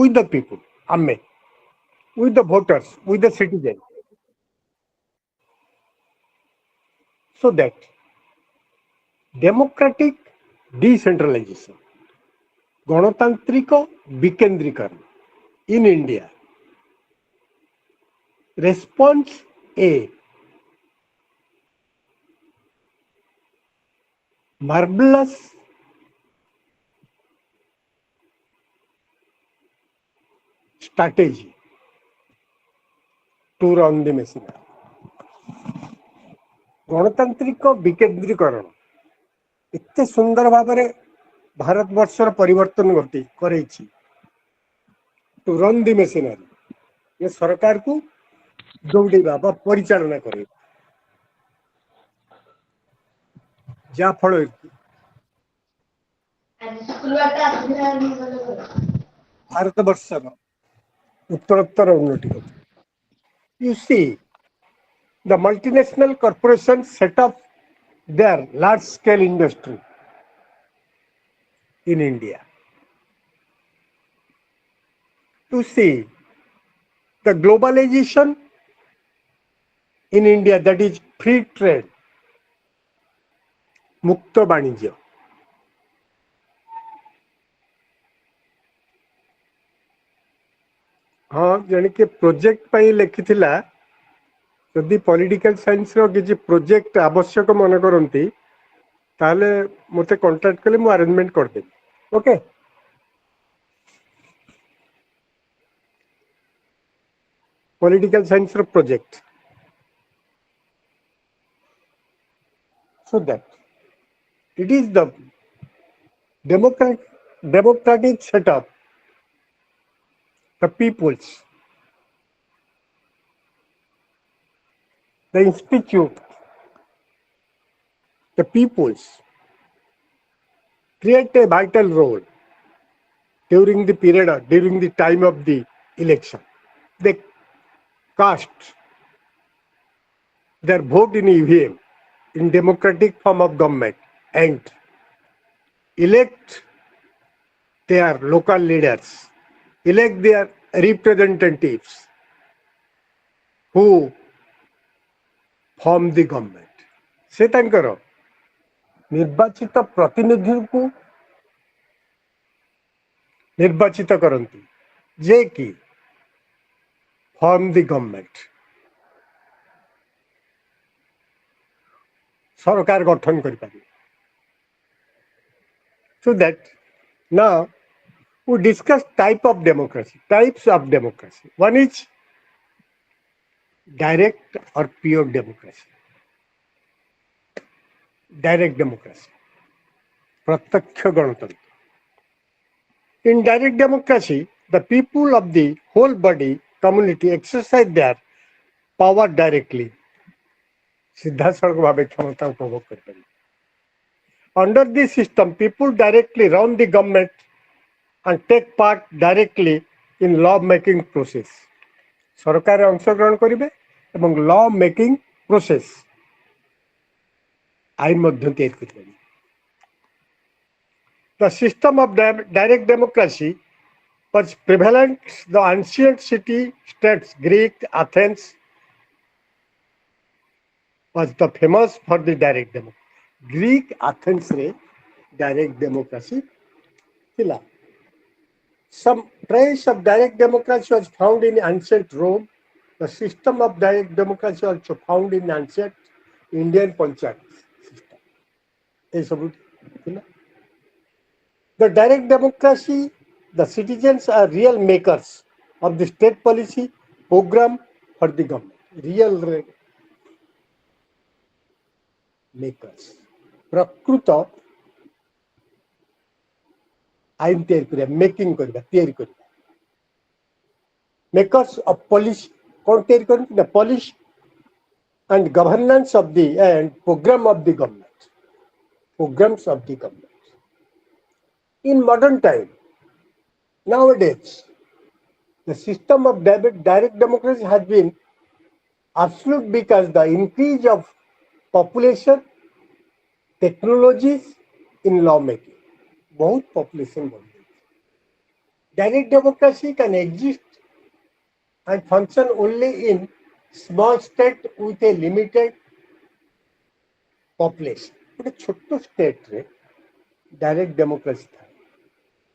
with the people, ame, with the voters, with the citizens, so that democratic decentralization, ଗଣତାନ୍ତ୍ରିକ ବିକେନ୍ଦ୍ରୀକରଣ in India. Response A. Marvelous strategy to run the machinery. ଗଣତାନ୍ତ୍ରିକ ବିକେନ୍ଦ୍ରୀକରଣ ଏତେ ସୁନ୍ଦର ଭାବରେ ଭାରତବର୍ଷର ପରିବର୍ତ୍ତନ କରେଇଛି two run ଦି machinery ଏ ସରକାରକୁ ଦୌଡେଇବା ବା ପରିଚାଳନା କରେଇବା ଯାହା ଫଳରେ ଭାରତବର୍ଷର ଉତ୍ତରୋତ୍ତର ଉନ୍ନତି ଘଟିବ। You see, the multinational corporations set up their large-scale industry in India. To see the globalization in India, that is free trade, मुक्त वाणिज्य, हाँ जन के प्रोजेक्ट पाई लिखिथिला यदि पॉलिटिकल साइंस रो किछि प्रोजेक्ट आवश्यक मन करंती ताले मते कांटेक्ट कले मु अरेंजमेंट कर दे। ओके, पॉलिटिकल साइंस रो project so that it is the democratic setup, the peoples, the institute, the peoples create a vital role during the period, during the time of the election. They cast their vote in EVM in democratic form of government and elect their local leaders, elect their representatives who form the government. से तांकर निर्वाचित प्रतिनिधि को निर्वाचित करंती जे कि form the government, सरकार गठन कर पारे। So that now we discuss types of democracy. One is direct or pure democracy. Direct democracy, प्रत्यक्ष गणतंत्र. In direct democracy, the people of the whole body community exercise their power directly. सिद्धासलख भाव क्षमता उपभोग कर। Under this system, people directly run the government and take part directly in law making process. सरकार अंशग्रहण करेंगे एवं law making process आईन मध्य तैयार करेंगे। The system of direct democracy was prevalent in the ancient city states. Greek Athens was the famous for the direct democracy. Greek Athens रे direct democracy थिला. Some trace of direct democracy was found in ancient Rome. The system of direct democracy also found in ancient Indian panchayat system. ये सब थिला. The direct democracy, the citizens are real makers of the state policy program for the government. Real makers. प्रकृत आईन तैयार करिया, making करिया, तैयार करिया. Makers of policy, कौन तैयार करते हैं? Policy and governance of the and program of the government. Programs of the government. In modern time, nowadays, the system of direct democracy has been absolute because the increase of population, technologies in lawmaking. बहुत population बढ़ गई. Direct democracy can exist and function only in small state with a limited population. ଗୋଟେ ଛୋଟ ଷ୍ଟେଟ୍ରେ direct democracy ଥାଏ।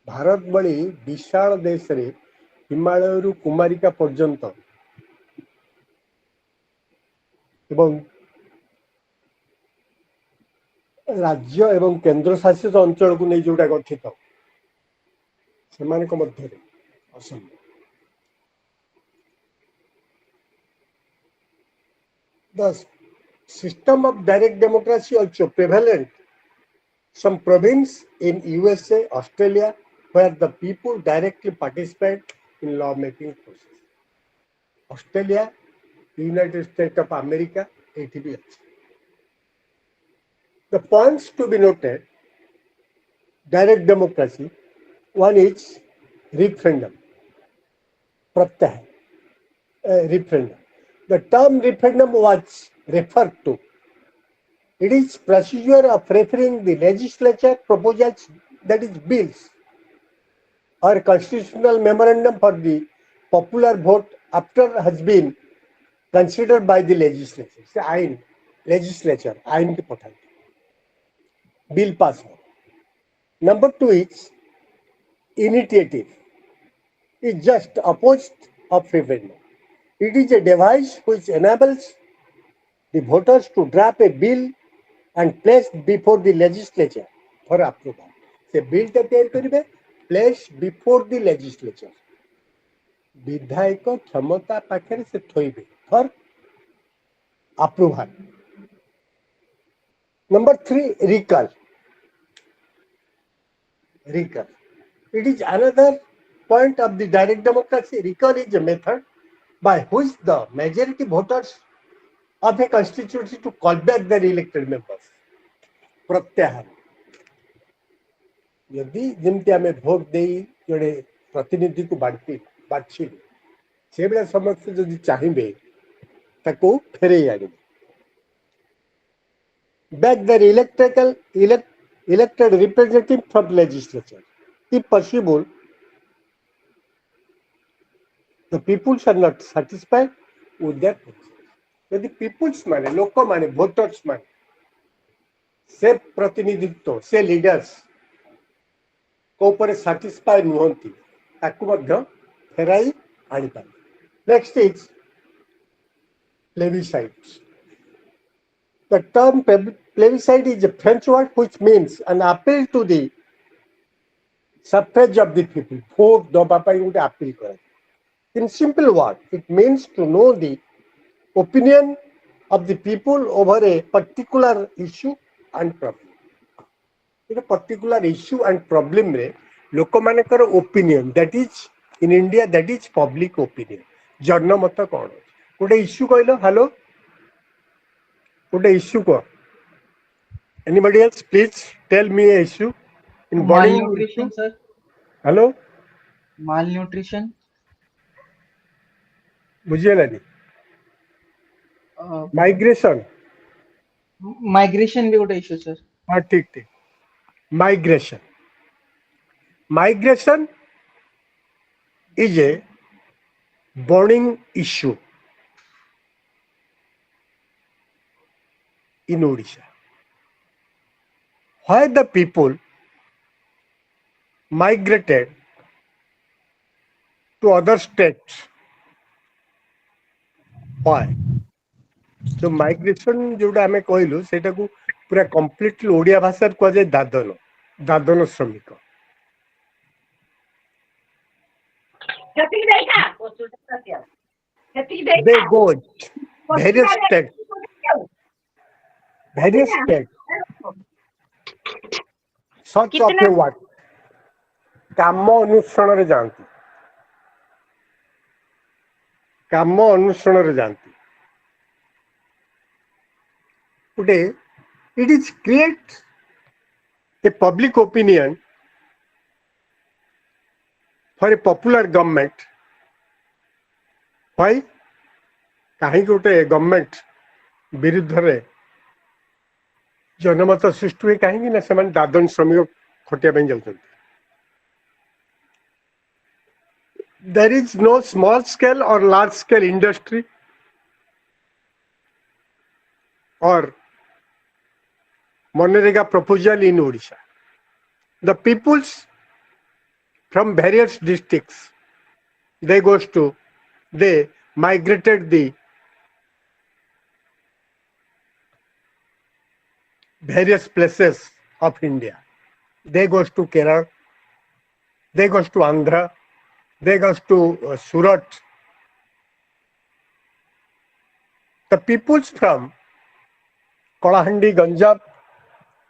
ଭାରତ ଭଳି ବିଶାଳ ଦେଶରେ ହିମାଳୟରୁ କୁମାରିକା ପର୍ଯ୍ୟନ୍ତ ଏବଂ ରାଜ୍ୟ ଏବଂ କେନ୍ଦ୍ରଶାସିତ ଅଞ୍ଚଳକୁ ନେଇ ଯୋଉଟା ଗଠିତ ସେମାନଙ୍କ ମଧ୍ୟରେ ଅସମ୍ଭବ। The system of direct democracy also prevalent some province in USA, Australia, where the people directly participate in law-making process. Australia, United States of America, ATB. The points to be noted, direct democracy, one is referendum, pratyah, referendum. The term referendum was referred to. It is procedure of referring the legislature proposals, that is bills, or constitutional memorandum for the popular vote after has been considered by the legislature. से आइन legislature आइन के पठाते bill pass हो. Number 2 is initiative. Is just opposite of referendum. It is a device which enables the voters to draft a bill and place before the legislature for approval. से bill टा तैयार करिवे place before the legislature. विधायक क्षमता पाखरे से थोइबे for approval. Number 3, recall. Recall. It is another point of the direct democracy. Recall is a method by which the majority voters of a constituency to call back their elected members. प्रत्याहार. यदि जमती आमे vote देई जड़े प्रतिनिधि को बाछी से बेला समस्त जदि चाहिबे ताको फेरे आनी back their elected representative from legislature. If possible, the people are not satisfied with their process. यदि peoples माने लोक माने voters माने से प्रतिनिधित्व से लीडर्स को ऊपर satisfied नुहंती ताकु मध्य फेराई आनी पारे. Next is plebiscite. The term plebiscite is a French word which means an appeal to the suffrage of the people. Vote daba pai gote appeal kara. In simple word, it means to know the opinion of the people over a particular issue and problem. In a particular issue and problem re lok manekar opinion, that is in India that is public opinion. Janna mata kon gote issue कहलो hello gote issue ko. Anybody else, please tell me a issue in body. Malnutrition, sir. Hello, Malnutrition. बुझिए ना जी. Migration. Migration भी गोटे issue, sir. हाँ ठीक ठीक. Migration. Migration is a burning issue in Odisha. Why the people migrated to other states? Why? So migration जोड़ा हमें कहलु सेटा को पूरा completely ओडिया भाषा को जाय दादन श्रमिक. They go various states. Such of a what? काम अनुसरण रे जानती. काम अनुसरण रे जानती. Today, it is create a public opinion for a popular government. Why? कहीं गोटे गवर्नमेंट विरुद्ध रे जनमत सृष्टि हुए कहीं ना से दादन श्रमिक खटिया जाऊँ. there is no small scale or large scale industry or Monrega proposal in Odisha. The peoples from various districts, they migrated the various places of India. They goes to Kerala, they goes to Andhra, they goes to Surat. The peoples from Kolahandi, Ganjab,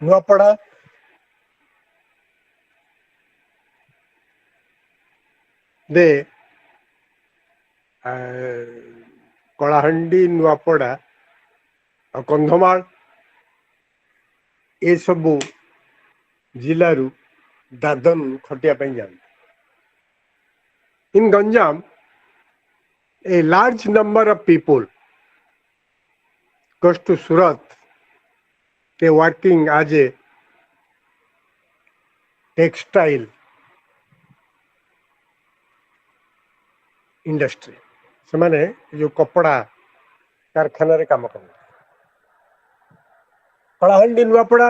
Nuapada, they Kalahandi Nuapada ଆଉ କନ୍ଧମାଳ ଏସବୁ ଜିଲ୍ଲାରୁ ଦାଦନ ଖଟିବା ପାଇଁ ଯାଆନ୍ତି। In Ganjam, a large number of people goes to Surat. They working as a textile industry. ସେମାନେ ଯୋଉ କପଡ଼ା କାରଖାନାରେ କାମ କରନ୍ତି। କଳାହାଣ୍ଡି ନୂଆପଡ଼ା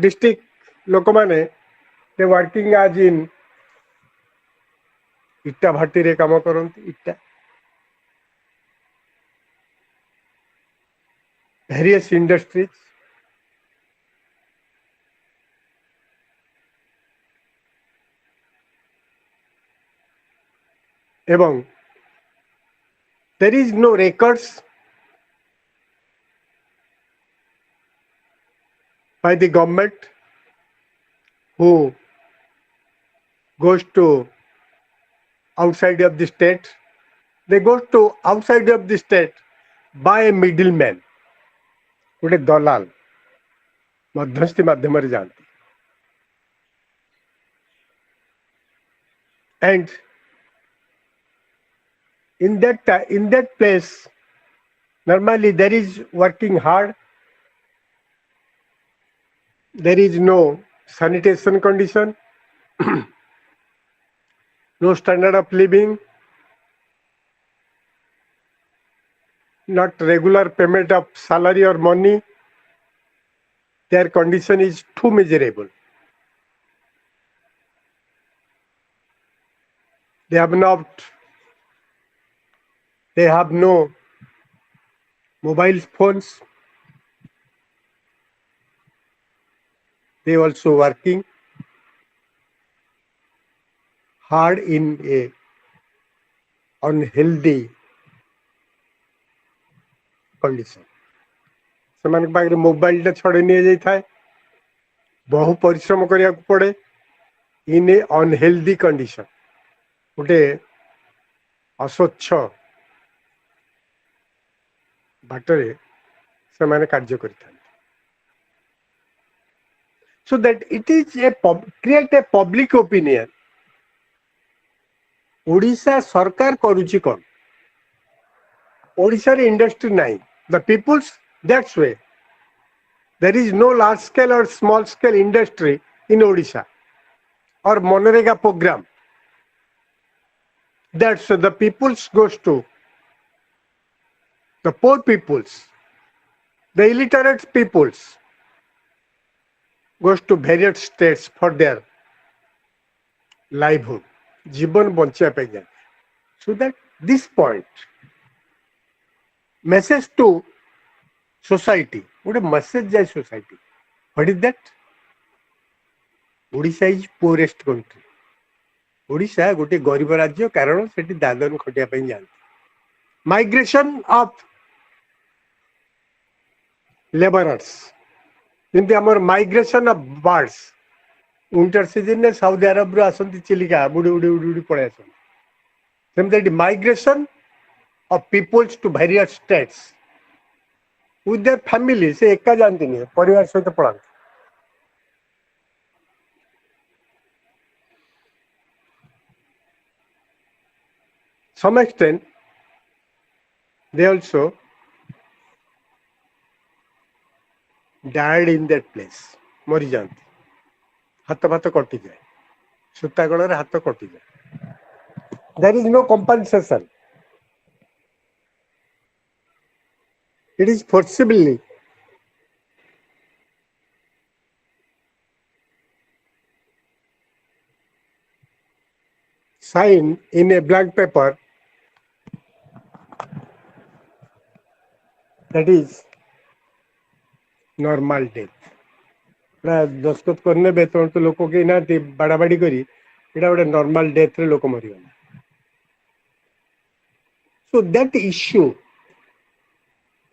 ଡିଷ୍ଟ୍ରିକ୍ଟ ଲୋକମାନେ they working as in ଇଟା ଭାଟିରେ କାମ କରନ୍ତି। ଇଟା various industries ଏବଂ there is no records by the government who goes to outside of the state. They go to outside of the state by a middleman, ଗୋଟେ ଦଲାଲ ମଧ୍ୟସ୍ଥି ମାଧ୍ୟମରେ ଯାଆନ୍ତି। And in that place, normally there is working hard. There is no sanitation condition, no standard of living, not regular payment of salary or money. Their condition is too miserable. They have no mobile phones. They also working hard in a unhealthy condition. ସେମାନଙ୍କ ପାଖରେ ମୋବାଇଲଟା ଛଡ଼େଇ ନିଆଯାଇଥାଏ, ବହୁ ପରିଶ୍ରମ କରିବାକୁ ପଡ଼େ। in a unhealthy condition, ଗୋଟେ ଅସ୍ୱଚ୍ଛ ବାଟରେ ସେମାନେ କାର୍ଯ୍ୟ କରିଥାନ୍ତି। So that it is create a public opinion. Odisha ସରକାର କରୁଛି କ'ଣ? ଓଡ଼ିଶାରେ ଇଣ୍ଡଷ୍ଟ୍ରି ନାହିଁ। The peoples, that's way. There is no large scale or small scale industry in Odisha or Monrega program. That's the peoples goes to the poor peoples, the illiterate peoples goes to various states for their livelihood, जीवन बंचिया पे जाए. So that this point, message to society, what a message जाए society. What is that? Odisha is poorest country. Odisha गोटे गरीब राज्य कारण सेठी दादन खटिया पे जाए. Migration of laborers. ଯେମିତି ଆମର ମାଇଗ୍ରେସନ ଅଫ ବାର୍ଡସ୍ ୱିଣ୍ଟର ସିଜନରେ ସାଉଦି ଆରବରୁ ଆସନ୍ତି ଚିଲିକା ବୁଡ଼ି ଉଡ଼ି ଉଡ଼ି ଉଡ଼ି ପଳେଇ ଆସନ୍ତି, ସେମିତି ଏଠି migration of peoples to various states with their family. ସେ ଏକା ଯାଆନ୍ତିନି, ପରିବାର ସହିତ ପଳାନ୍ତି. some extent they also died in that place. मरी जाती, हाथ फात कटि जाए, सूता कड़े हाथ कटि जाए. There is no compensation. It is forcibly signed in a blank paper, that is normal death. दस्तखत करने तो लोक के ना बाड़ाबाड़ी करी एटा गोटे नॉर्मल डेथ रे लोक मरिगला. So that issue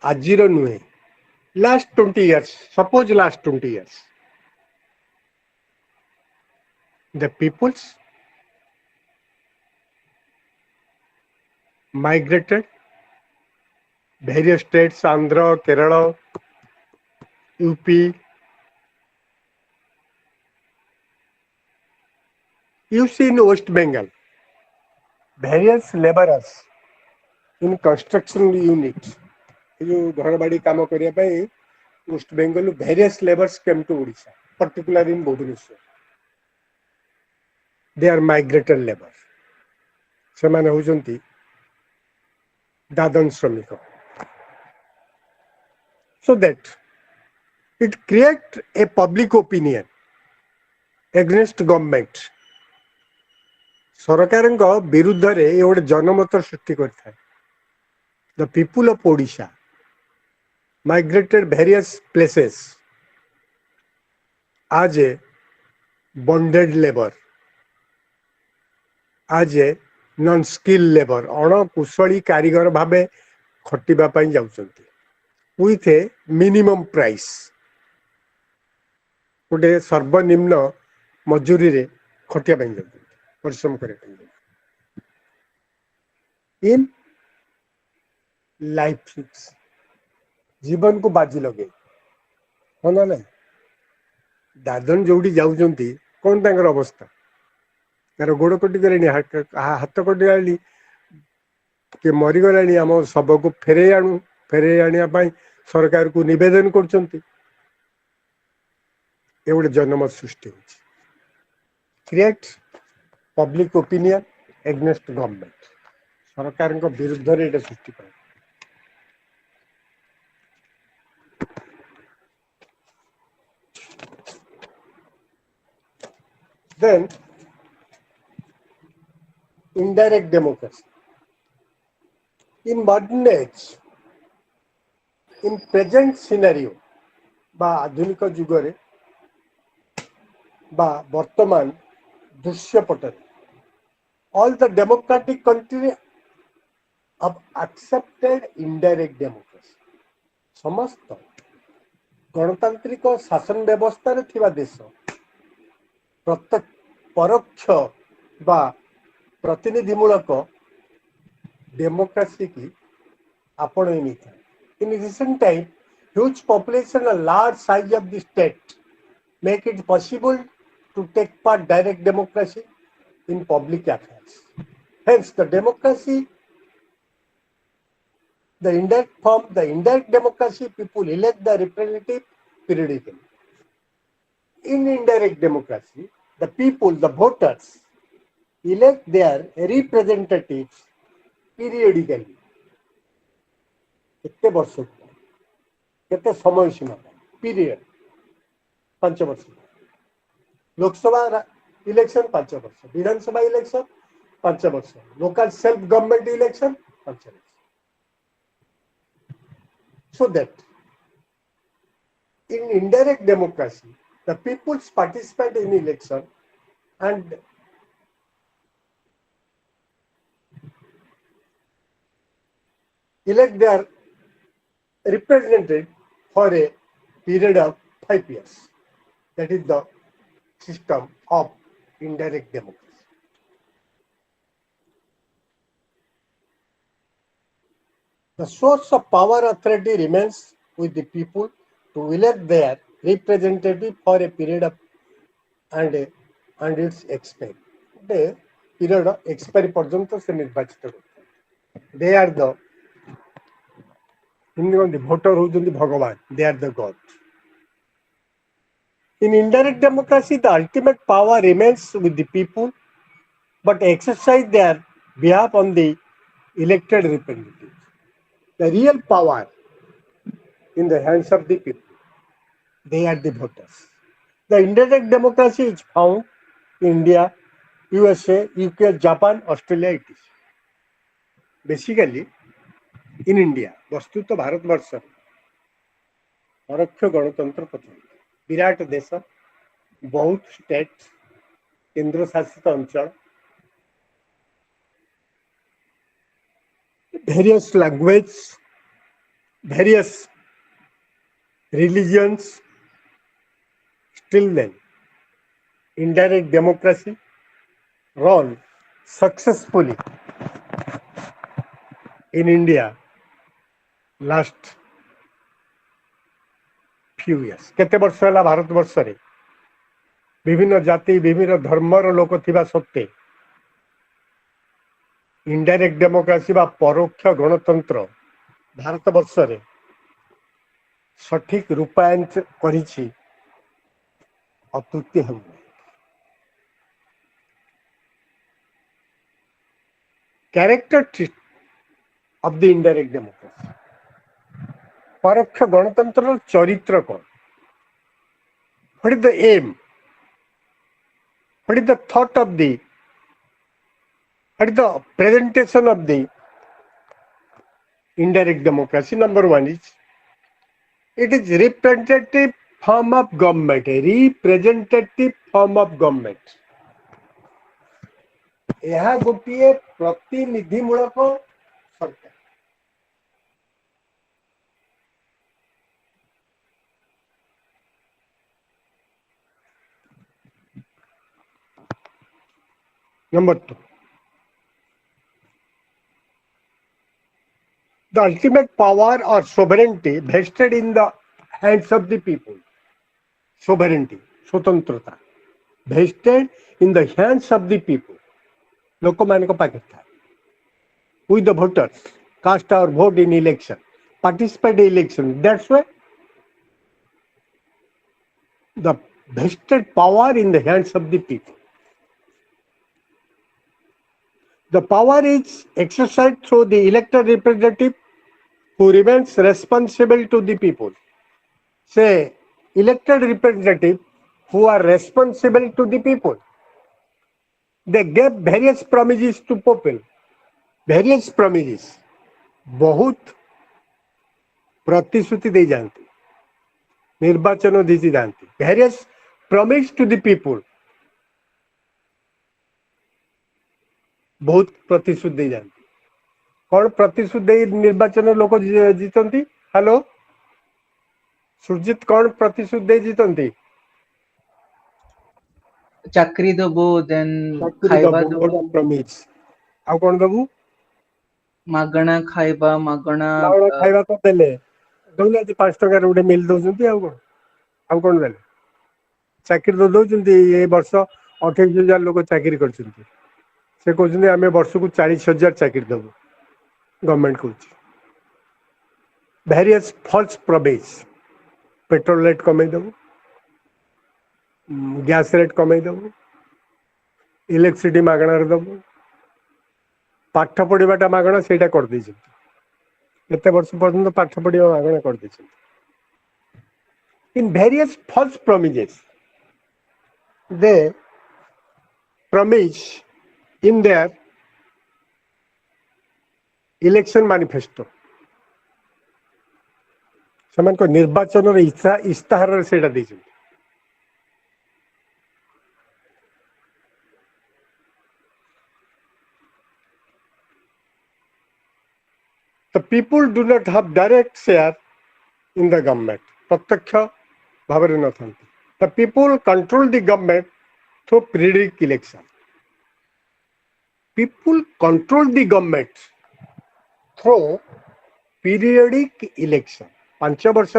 आजिर नुहे, last 20 years, suppose last 20 years, the peoples migrated various states, Andhra, Kerala, UP. You see in West Bengal, various laborers in construction units, जो घर बाड़ी काम करने पाए West Bengal, various laborers came to Odisha, particularly in Bhubaneswar. They are migrated laborers. ସେମାନେ ହେଉଛନ୍ତି ଦାଦନ ଶ୍ରମିକ. So that it creates a public opinion against government. ସରକାରଙ୍କ ବିରୁଦ୍ଧରେ ଏ ଗୋଟେ ଜନମତ ସୃଷ୍ଟି କରିଥାଏ. The people of Odisha migrated various places as a bonded labor, as a non-skilled labor, ଅଣକୁଶଳୀ କାରିଗର ଭାବେ ଖଟିବା ପାଇଁ ଯାଉଛନ୍ତି with a minimum price. ଗୋଟେ ସର୍ବନିମ୍ନ ମଜୁରୀରେ ଖଟିବା ପାଇଁ ଯାଉଛନ୍ତି, ପରିଶ୍ରମ କରିବା ପାଇଁ ଯାଉଛନ୍ତି. In life risks, जीवन को बाजी लगे हाँ ना नहीं. दादन जोड़ी जाउଛନ୍ତି कौन तांकर अवस्था, तार गोड़ कटि गले, हाथ कटि गली, कि मरीगलाणी, आम शव को फेरे आणु, फेरे आने सरकार को निवेदन करछंती. ए गोटे जनमत सृष्टि होछि, create public opinion against government. सरकार विरुद्ध रे एटा सृष्टि करे. Then indirect democracy. In modern age, in present scenario, बा आधुनिक जुगरे बा वर्तमान दृश्यपटरे, all the democratic countries have accepted indirect democracy. समस्त गणतांत्रिक शासन व्यवस्था रे थिबा देश प्रत्यक्ष परोक्ष बा प्रतिनिधिमूलक डेमोक्रेसी की आपणे नहीं था. In recent time, huge population and large size of the state make it possible to take part direct democracy in public affairs. Hence, the democracy, the indirect form, the indirect democracy, people elect the representative periodically. In indirect democracy, the people, the voters, elect their representatives periodically. कितने वर्ष कितने समय सीमा period 5 वर्ष. Lok Sabha election 5 वर्ष, विधानसभा election 5 वर्ष, local self government election 5 वर्ष. So that in indirect democracy, the people participate in election and elect their representative for a period of 5 years. That is the system of indirect democracy. The source of power authority remains with the people to elect their representative for a period of and its expiry. The period of expiry पर्यंत से निर्वाचित करते. They are the voter होउଛନ୍ତି भगवान. They are the God. In indirect democracy, the ultimate power remains with the people, but exercise their behalf on the elected representatives. The real power in the hands of the people. They are the voters. The indirect democracy is found in India, USA, UK, Japan, Australia, etc. Basically, in India, वस्तुतः भारतवर्ष परोक्ष गणतंत्र पसंद विराट देश बहुत state केंद्र शासित अंचल various language various religions still then indirect democracy run successfully in India last few years केते वर्ष होला भारत वर्ष रे विभिन्न जाति विभिन्न धर्मर लोक थिबा सत्ते इनडायरेक्ट डेमोक्रेसी बा परोक्ष गणतंत्र भारत वर्ष रे सठिक रूपायन करिछि अतृप्ति हम character of the indirect democracy परोक्ष गणतंत्र चरित्र कौन what is the aim what is the thought of the what is the presentation of the indirect democracy? Number one is it is representative form of government, a representative form of government. यह गोटे प्रतिनिधि मूलक सरकार number two the ultimate power or sovereignty vested in the hands of the people. Sovereignty, swatantrata, vested in the hands of the people. लोकमान को पाके था. With the voters, cast our vote in election, participate in election. That's why the vested power in the hands of the people. The power is exercised through the elected representative who remains responsible to the people. Say, elected representative who are responsible to the people. They gave various promises to people. Various promises. बहुत प्रतिश्रुति दे जानती निर्वाचन दी जानती various promise to the people. बहुत प्रतिश्रुति दे जानती कौन प्रतिश्रुति दे निर्वाचन लोक जीतती हेलो सुरजित कौन प्रतिश्रुति दे जीतती चाकरी दबो देन खाइबा दबो प्रमिस आ कौन दबु मागणा खाइबा मागणा खाइबा तो देले दौले आज 5 टका रे उडे मिल दोजंती आ कौन देले चाकरी तो दोजंती ए वर्ष 28000 लोक चाकरी करछंती से कहते आम वर्ष को 40,000 चाकरी देव गवर्नमेंट कह various false promise petrol rate कमे देव गैस रेट कमे देव इलेक्ट्रिसिटी मागणार देव पाठ पढ़ाटा मागणा से कर केते वर्ष पर्यंत पाठ पढ़ा मागणा कर in various false promises they promise in their election manifesto समान को निर्वाचन रे इस्ताहार रे सेटा दै The people do not have direct share in the government. प्रत्यक्ष भाव रे न थांती. The people control the government through periodic election. People control the government through periodic election. 5 वर्ष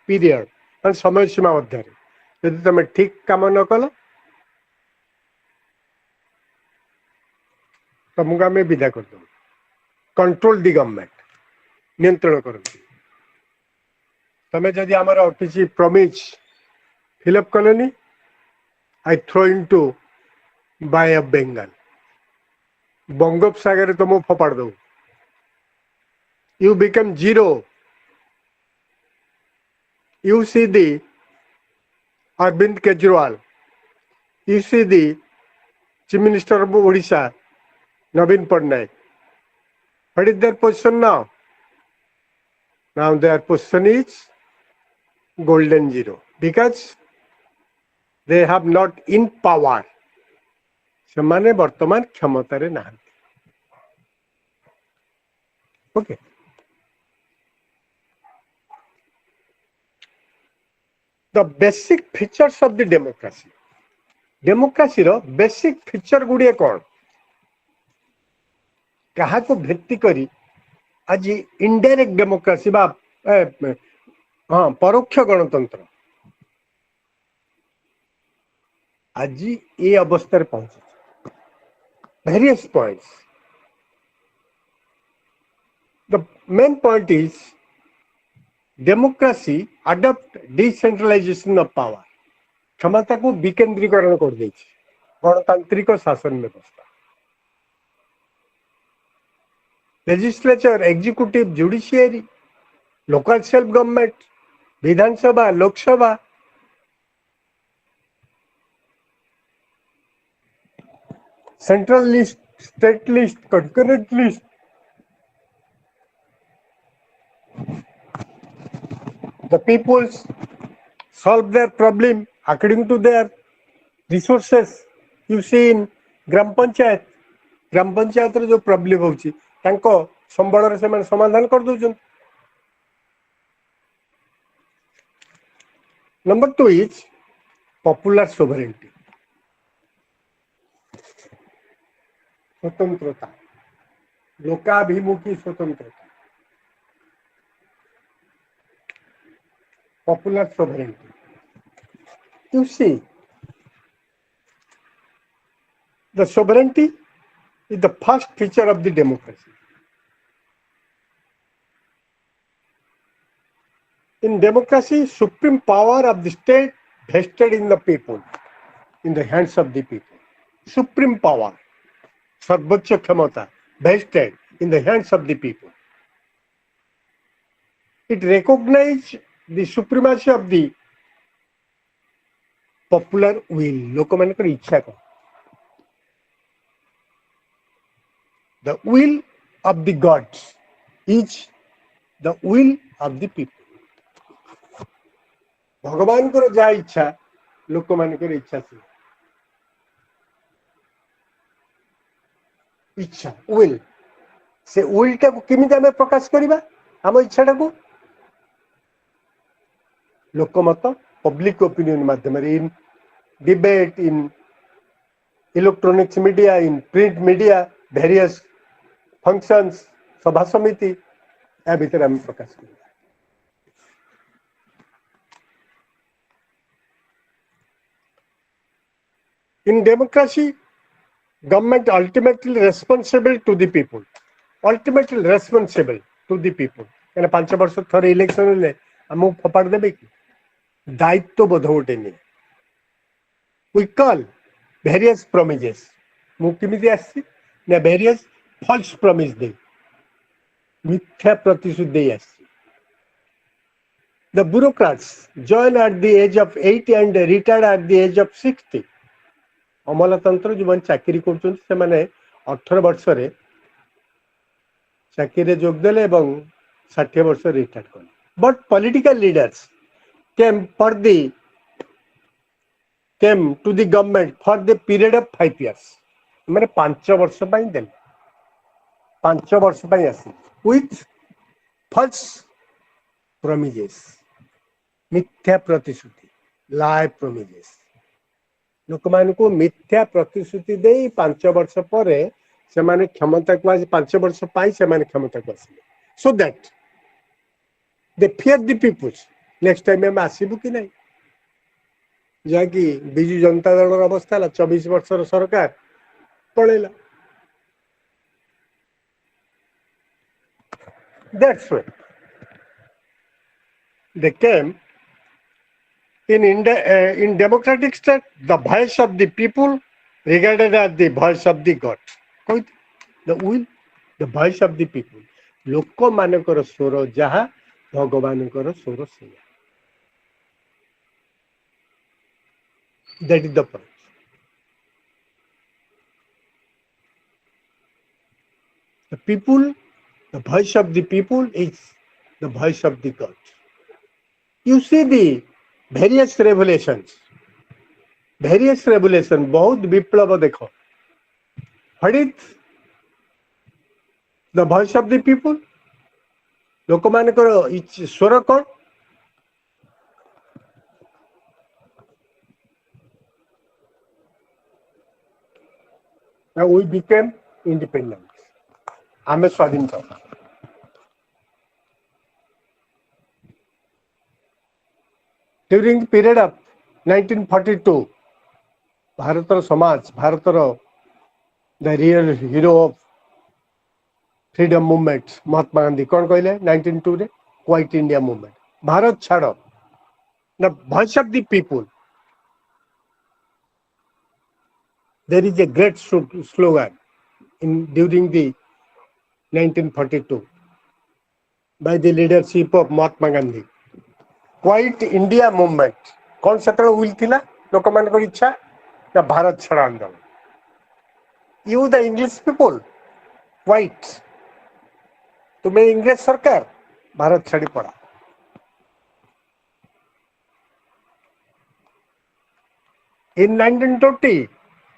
पीरियड मान समय सीमा मध्य यदि तुम ठीक काम न कल तुमको आम विदा कर कंट्रोल दी गवर्नमेंट नियंत्रण करती तमें जदि आमर किसी प्रमिज फिलअप कलनी I throw into bay of Bengal बंगोपसागर तुम फोपाड़ दो, you become zero. You see the Arvind Kejriwal, you see the Chief Minister of Odisha, Navin Patnaik. What is their position now? Now their position is golden zero because they have not in power. ସେମାନେ ବର୍ତ୍ତମାନ କ୍ଷମତାରେ ନାହାନ୍ତି। Okay, the basic features of the democracy. Democracy रो basic feature गुड़िए कौन, कहा को भित्ति करी आज इनडायरेक्ट डेमोक्रासी बा हाँ परोक्ष गणतंत्र आज ये अवस्था पहुंचे। Various points, the main point is democracy adopt decentralisation of power, क्षमता को विकेंद्रीकरण कर देछि, गणतांत्रिक शासन व्यवस्था। Legislature, executive, judiciary, local self government, Vidhan Sabha, Lok Sabha, central list, state list, concurrent list, the peoples solve their problem according to their resources. You see in ग्राम पंचायत रे जो प्रॉब्लम होची तांको संबळ रे से समाधान कर दउछन। नंबर 2 इज पॉपुलर सोवरेनिटी, स्वतंत्रता, लोकाभिमुखी स्वतंत्रता, popular sovereignty. You see, the sovereignty is the first feature of the democracy. In democracy, supreme power of the state vested in the people, in the hands of the people. Supreme power, sarvocha khamata, vested in the hands of the people. It recognizes the supremacy of the popular will, लोक मानकर इच्छा को, the will of the gods is the will of the people. भगवान को जा इच्छा लोक मानकर इच्छा से, इच्छा will से will टा को किमिता में प्रकाश करिबा हम इच्छा टा को लोकमत, पब्लिक ओपिनियन माध्यम in debate, in electronics media, in print media, various functions, सभा समिति या भीतर हम प्रकाश कर। In democracy government ultimately responsible to the people, ultimately responsible to the people. यानी 5 वर्ष थरे इलेक्शन ले हम फपाड़ देबे कि दायित्व बोध गोटे नहीं। वी कॉल वेरियस प्रोमिजेस, मु किमिति आसी ना वेरियस फॉल्स प्रोमिस दे, मिथ्या प्रतिश्रुति दे आसी। The bureaucrats join at the age of 80 and retired at the age of 60। अमलतंत्र जो चाकरी करछन से माने 18 वर्ष रे चाकरी रे जोग देले एवं 60 वर्ष रिटायर्ड करले। But political leaders came to the government for the period of 5 years, मैंने 5 वर्ष पाई देले, 5 वर्ष पाई आसी with false promises, मिथ्या प्रतिश्रुति, lie promises। लोक मान को मिथ्या प्रतिश्रुति दे 5 वर्ष पर से माने क्षमता को आज 5 वर्ष पाई से माने क्षमता को आसी, so that they fear the people। Next time में आसबू कि नहीं, जहाँकि बिजु जनता दल अवस्था 24 वर्षर सरकार पड़ेला। That's why they came in democratic state, the voice of the people regarded as the voice of the God. The will, the voice of the people. ଲୋକ ମାନଙ୍କର ସ୍ୱର ଯାହା ଭଗବାନଙ୍କର ସ୍ୱର ସେଇଆ. That is the point. The people, the voice of the people is the voice of the God. You see the various revelations. बहुत विप्लव देखो. What is the voice of the people? ଲୋକମାନଙ୍କର ସ୍ୱର କ'ଣ? Now we became independent. ଆମେ ସ୍ୱାଧୀନ. During the period of 1942, ଭାରତର ସମାଜ, ଭାରତର the real hero of freedom movement, Mahatma Gandhi କ'ଣ କହିଲେ 1902 ରେ? Quit India movement. ଭାରତ ଛାଡ଼. The voice of the people. There is a great slogan during the 1942 by the leadership of Mahatma Gandhi. Quit India movement. कौन सेतବେଳେ will थिला ଲୋକମାନଙ୍କର ଇଚ୍ଛା ନା ଭାରତ ଛାଡ଼ ଆନ୍ଦୋଳନ. You the English people, quit. ତୁମେ ଇଂରେଜ ସରକାର ଭାରତ ଛାଡ଼ି ପଳା. In 1920,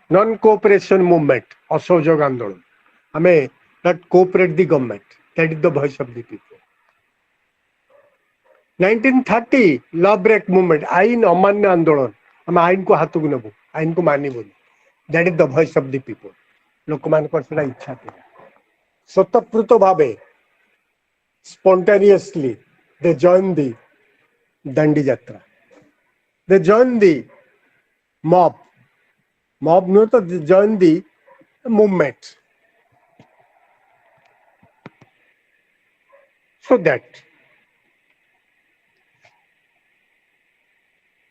non-cooperation movement, असहयोग आंदोलन. हमें not cooperate the government. That is the voice of the people. 1930, law break movement, आईन अमान्य आंदोलन. हम आईन को हाथ को नेबु, आईन को मानिबुनी. That is the voice of the people. ଲୋକମାନଙ୍କର ସେଟା ଇଚ୍ଛା ଥିଲା. ସ୍ୱତଃସ୍ଫୂର୍ତ୍ତ ଭାବେ spontaneously they joined the Dandi Jatra. They joined the mob. Mob no to join the movement. So that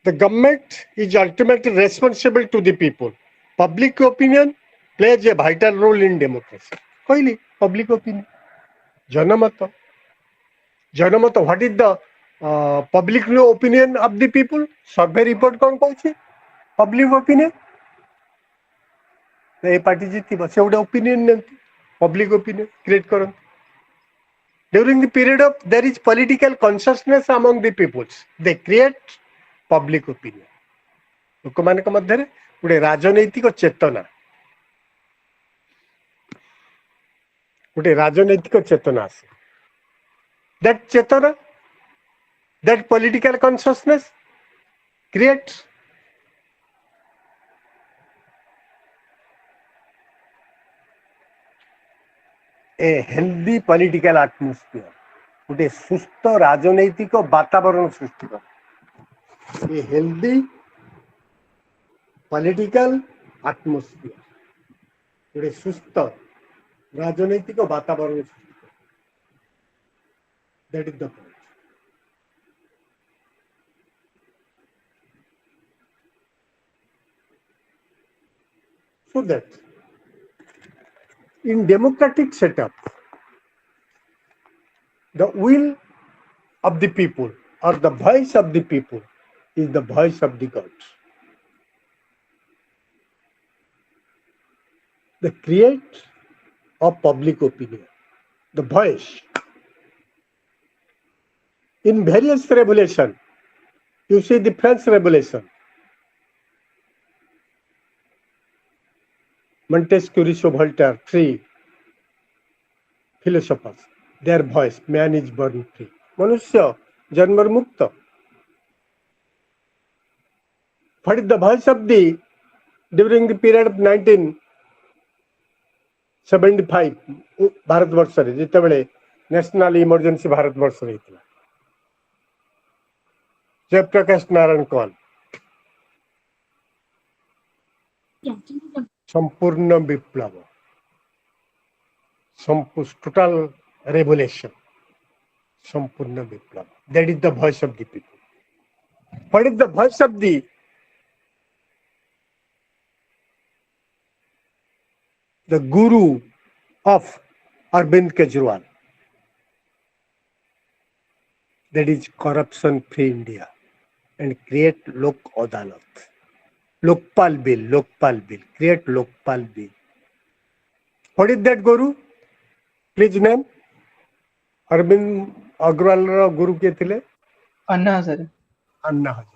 the government is ultimately responsible to the people. Public opinion plays a vital role in democracy. କହିଲି public opinion. Janamata. Janamata, what is the public opinion of the people? Survey report କ'ଣ କହୁଛି? Public opinion. ए party जीतिବ ସେ ଗୋଟେ opinion ନିଅନ୍ତି. Public opinion create କରନ୍ତି. During the period of there is political consciousness among the peoples. They create public opinion. ଲୋକମାନଙ୍କ ମଧ୍ୟରେ ଗୋଟେ ରାଜନୈତିକ ଚେତନା. ଗୋଟେ ରାଜନୈତିକ ଚେତନା ଆସେ. That chetana, that political consciousness creates a healthy political atmosphere. ଗୋଟେ ସୁସ୍ଥ ରାଜନୈତିକ ବାତାବରଣ ସୃଷ୍ଟି କରେ. A healthy political atmosphere. ଗୋଟେ ସୁସ୍ଥ ରାଜନୈତିକ ବାତାବରଣ ସୃଷ୍ଟି କରେ. That is the point. So that in democratic setup, the will of the people or the voice of the people is the voice of the God. The create of public opinion, the voice. In various revelation, you see the French Revolution, Montesquieu, Rousseau, Voltaire, three philosophers, their voice, man is born free. मनुष्य जन्म मुक्त. What is the voice of the during the period of 1975 ଭାରତବର୍ଷରେ ଯେତେବେଳେ national emergency ଭାରତବର୍ଷରେ ହେଇଥିଲା. जयप्रकाश नारायण कौन संपूर्ण विप्लव, total revolution, संपूर्ण विप्लव. That is the voice of the people. What is the voice of the guru of Arvind Kejriwal. That is corruption free India and create Lok Adalat. Lokpal bill, create Lokpal bill. What is that, Guru? Please name. Arvind Agrawal Guru ke thile? Anna Hazare. Anna Hazare.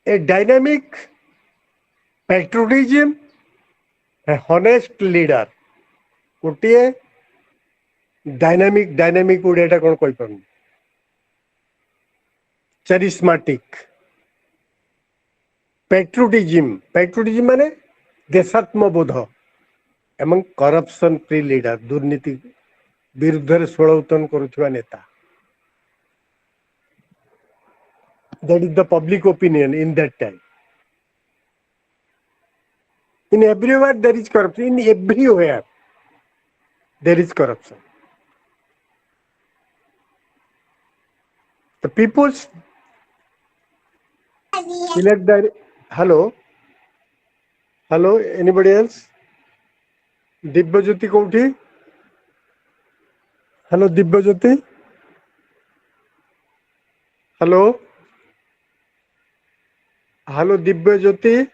A dynamic patriotism, a honest leader. ଗୋଟିଏ dynamic ଓଡ଼ିଆଟା କ'ଣ କହିପାରୁନି ଚାରିସ୍ମାଟିକ patriotism ମାନେ ଦେଶାତ୍ମବୋଧ ଏବଂ corruption free leader ଦୁର୍ନୀତି ବିରୁଦ୍ଧରେ ସ୍ୱଳଉତ୍ତନ କରୁଥିବା ନେତା that is the public opinion in that time. In everywhere there is corruption. In everywhere there is corruption. The people's elect the hello anybody else? Divyajyoti କୋଉଠି? Hello Divyajyoti? Hello Divyajyoti?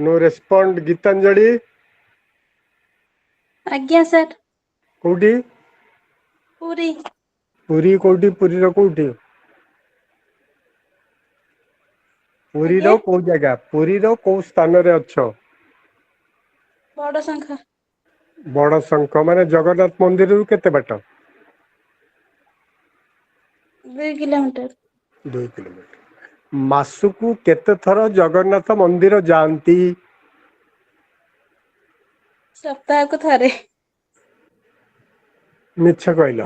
No respond. Gitanjali ଆଜ୍ଞା sir କୋଉଠି? ପୁରୀ ପୁରୀ କୋଉଠି? ପୁରୀର କୋଉଠି? ପୁରୀର ଆଜ୍ଞା କୋଉ ଜାଗା? ପୁରୀର କୋଉ ସ୍ଥାନରେ ଅଛ? ବଡ ଶଙ୍ଖ ବଡ ଶଙ୍ଖ ମାନେ ଜଗନ୍ନାଥ ମନ୍ଦିରରୁ କେତେ ବାଟ? 2 କିଲୋମିଟର 2 କିଲୋମିଟର। ମାସକୁ କେତେ ଥର ଜଗନ୍ନାଥ ମନ୍ଦିର ଯାଆନ୍ତି? ସପ୍ତାହକୁ ଥରେ ମିଛ କହିଲ।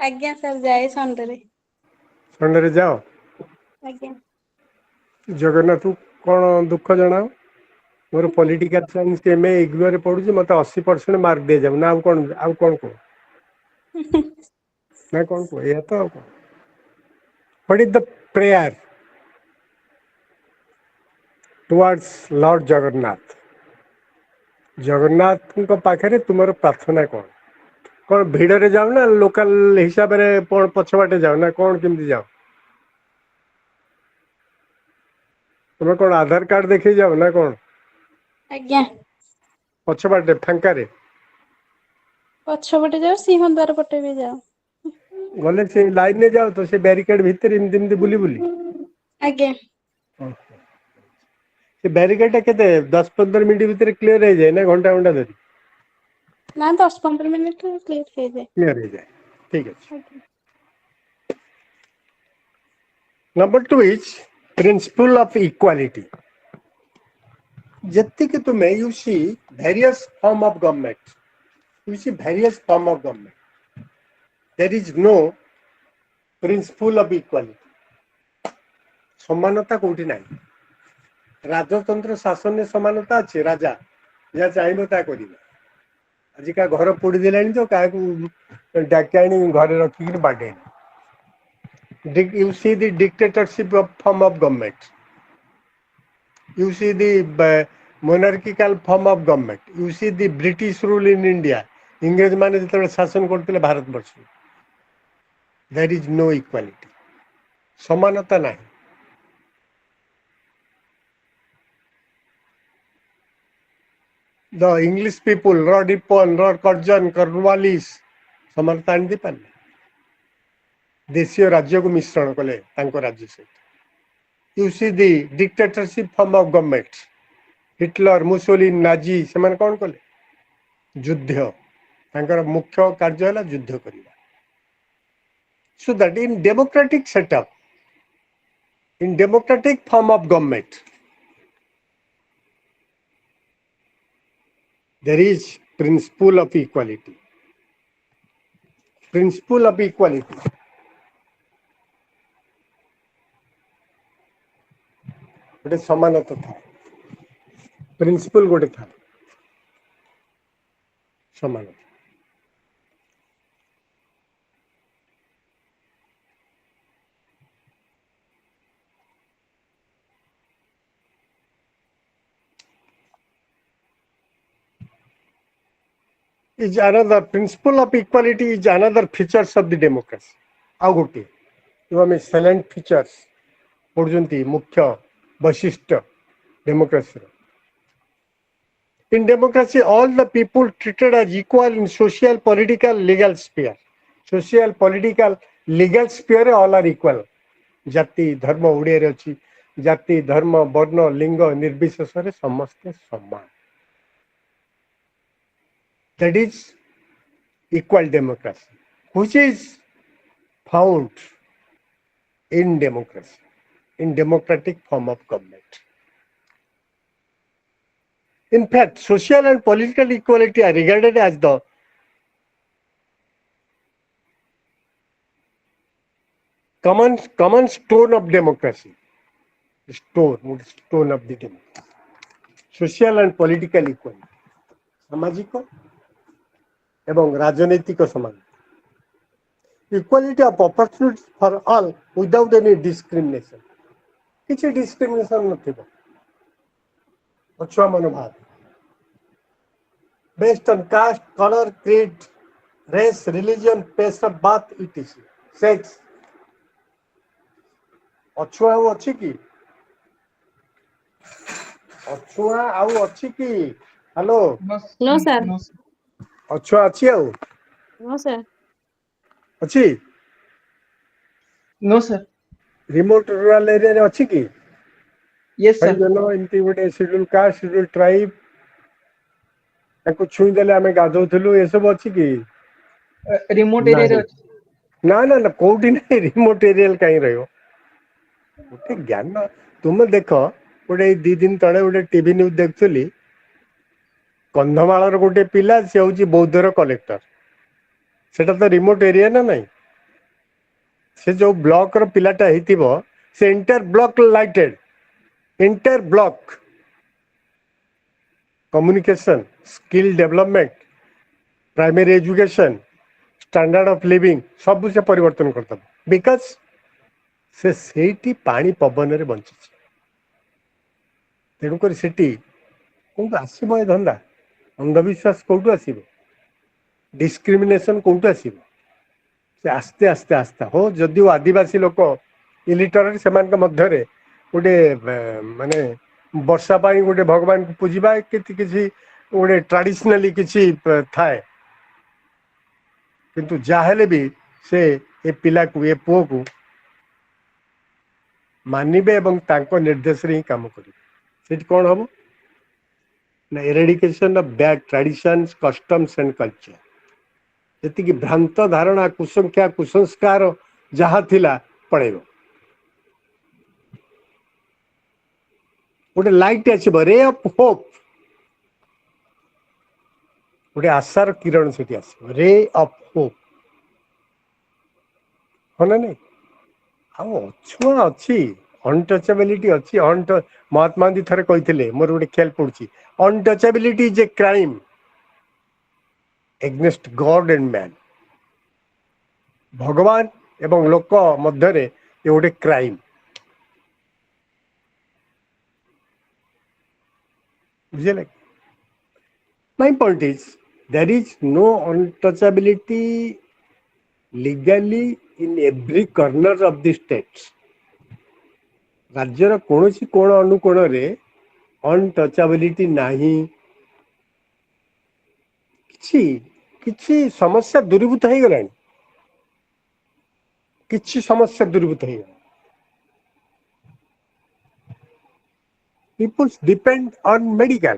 ଆଜ୍ଞା ସାର୍ ଯାଏ ସଣ୍ଡେରେ ସଣ୍ଡେରେ ଯାଅ? ଆଜ୍ଞା ଜଗନ୍ନାଥଙ୍କୁ କଣ ଦୁଃଖ ଜଣାଅ? ମୋର ପଲିଟିକାଲ ସାଇନ୍ସ MA ଇଗ୍ନୋରେ ପଢୁଛି, ମତେ 80% ମାର୍କ ଦିଆଯାଉ ନା ଆଉ କଣ କୁହ? ନା କଣ କୁହ? ଏଇଆ ତ ଆଉ କଣ? What is the prayer towards Lord Jagannath? ଜଗନ୍ନାଥଙ୍କ ପାଖରେ ତୁମର ପ୍ରାର୍ଥନା କଣ? କଣ ଭିଡରେ ଯାଉ ନା ଲୋକାଲ ହିସାବରେ ପଛ ବାଟେ ଯାଉ ନା କଣ କେମିତି ଯାଅ? ତୁମେ କଣ ଆଧାର କାର୍ଡ ଦେଖେଇ ଯାଅ ନା କଣ? ଆଜ୍ଞା ପଛ ବାଟେ ଫାଙ୍କାରେ ପଛପଟେ ଯାଉ, ସିଂହଦ୍ୱାର ପଟେ ବି ଯାଉ। ଗଲେ ସେ ଲାଇନରେ ଯାଅ ତ, ସେ ବ୍ୟାରିକେଡ ଭିତରେ ଏମିତି ବୁଲି ଆଜ୍ଞା ସେ ବ୍ୟାରିକେଡ ଟା କେତେ 10-15 ମିନିଟ୍ ଭିତରେ କ୍ଲିୟର ହେଇଯାଏ ନା ଘଣ୍ଟା ଧରି? ନା 10-15 ମିନିଟରେ କ୍ଲିୟର ହେଇଯାଏ। କ୍ଲିୟର ହେଇଯାଏ। ଠିକ ଅଛି। ଆଜ୍ଞା Number 2 is principle of equality. ଯେତିକି ତୁମେ you see various form of government. You see various form of government. There is no principle of equality. ସମାନତା କୋଉଠି ନାହିଁ। ରାଜତନ୍ତ୍ର ଶାସନରେ ସମାନତା ଅଛି। ରାଜା ଯାହା ଚାହିଁବ ତାହା କରିବ। ଆଜିକା ଘର ପୋଡି ଦେଲାଣି ତ କାହାକୁ ଡାକି ଆଣି ଘରେ ରଖିକିରି ବାଡେଇଲେ। You see the dictatorship of form of government. You see the monarchical form of government. You see the British rule in India. ଇଂରେଜ ମାନେ ଯେତେବେଳେ ଶାସନ କରୁଥିଲେ Bharatvarsh, there is no equality. ସମାନତା ନାହିଁ। The English people, Lord Ripon, Lord Curzon, Cornwallis, ସମାନତା ଆଣି ଦେଇପାରିଲେ? ଦେଶୀୟ ରାଜ୍ୟକୁ ମିଶ୍ରଣ କଲେ ତାଙ୍କ ରାଜ୍ୟ ସହିତ। You see the dictatorship form of government. Hitler, ମୁସୋଲିନ, Nazi ସେମାନେ କଣ କଲେ? ଯୁଦ୍ଧ। ତାଙ୍କର ମୁଖ୍ୟ କାର୍ଯ୍ୟ ହେଲା ଯୁଦ୍ଧ କରିବା। So that in democratic setup, in democratic form of government, there is principle of equality. Principle of equality. ଗୋଟେ ସମାନତା ଥାଏ। ପ୍ରିନ୍ସିପଲ ଗୋଟେ ଥାଏ ସମାନତା। is another principle of equality is another features of the democracy. ଆଉ ଗୋଟିଏ ଯେଉଁ ଆମେ ସାଇଲେଣ୍ଟ ଫିଚର୍ସ ପଢ଼ୁଛନ୍ତି ମୁଖ୍ୟ ବୈଶିଷ୍ଟ୍ୟ ଡେମୋକ୍ରାସିର. In democracy, all the people treated as equal in social, political, legal sphere. Social, political, legal sphere all are equal. ଜାତି ଧର୍ମ ଓଡ଼ିଆରେ ଅଛି ଜାତି ଧର୍ମ ବର୍ଣ୍ଣ ଲିଙ୍ଗ ନିର୍ବିଶେଷରେ ସମସ୍ତେ ସମାନ. That is equal democracy, which is found in democracy, in democratic form of government. In fact, social and political equality are regarded as the common stone of democracy. Stone of the democracy. Social and political equality. सामाजिक एवं राजनैतिक समान. Equality of opportunities for all without any discrimination. किसी discrimination नथिबो. अछुआ मनोभाव. Based on caste, color, creed, race, religion, place of birth, etc. Sex. अछुआ ଆଉ ଅଛି କି? ଅଛୁଆ ଆଉ ଅଛି କି? Hello No, sir. No, sir. ଅଛୁଆ ଅଛି ଆଉ No, sir. ଅଛି No, sir. ରିମୋଟ ରୁରାଲ ଏରିଆରେ ଅଛି କି? Yes, sir. ହରିଜନ ଏମିତି ଗୋଟେ ସିଡ୍ୟୁଲ କାଷ୍ଟ ସିଡ୍ୟୁଲ ଟ୍ରାଇବ ତାକୁ ଛୁଇଁ ଦେଲେ ଆମେ ଗାଧଉଥିଲୁ ଏସବୁ ଅଛି କି? Remote area ରେ ଅଛି. ନା ନା ନା କୋଉଠି ନାହିଁ ରିମୋଟ ଏରିଆରେ କାହିଁ ରହିବ? ଗୋଟେ ଜ୍ଞାନ ତୁମେ ଦେଖ ଗୋଟେ 2 ଦିନ ତଳେ ଗୋଟେ ଟିଭି ନ୍ୟୁଜ ଦେଖୁଥିଲି କନ୍ଧମାଳର ଗୋଟେ ପିଲା ସେ ହଉଛି ବୌଦ୍ଧର କଲେକ୍ଟର. ସେଟା ତ ରିମୋଟ ଏରିଆ ନା ନାହିଁ? ସେ ଯୋଉ ବ୍ଲକର ପିଲାଟା ହେଇଥିବ ସେ ଇଣ୍ଟର ବ୍ଲକ ଲାଇଟେଡ inter block communication skill development primary education standard of living सब से परिवर्तन करता बिकॉज से सेठी पानी पवन रे बंची तेणुक सेठी कौटू आसब ए धंदा अंधविश्वास कौटू आसब डिस्क्रिमिनेशन कौटू आसब से आस्ते आस्ते आस्ते हो जदिव आदिवासी लोक इलिटरेट से गोटे माने वर्षा पाई गोटे भगवान को पूजिबा किसी गोटे ट्रेडिशनली किसी थाए किंतु जाहेले भी से ए पिला को ए पुओ को मानिबे एवं तांको निर्देश रे ही काम करिबे सेठी कोन हबो ना eradication of bad traditions customs and culture जति कि भ्रांत धारणा कुसंख्या कुसंस्कार जहा थिला पळेबो गोटे लाइट आसब रे ऑफ होप गोटे आशार किरण से रे ऑफ होप हाँ ना नहीं अछुआ अच्छी अनटचेबिलिटी अच्छी महात्मा गांधी थे कही मोर गोटे ख्याल पड़ी untouchability is a crime against God and man भगवान एवं लोक मध्य ये गोटे क्राइम बुझे. My point is, there is no untouchability legally in every corner of the states. राज्यर कौन कोण अनुकोण रे अनटचेबिलिटी नहीं किछि समस्या दूरीभूत हो गला किछि समस्या दूरीभूत हो गला पीपल्स डिपेंड ऑन मेडिकल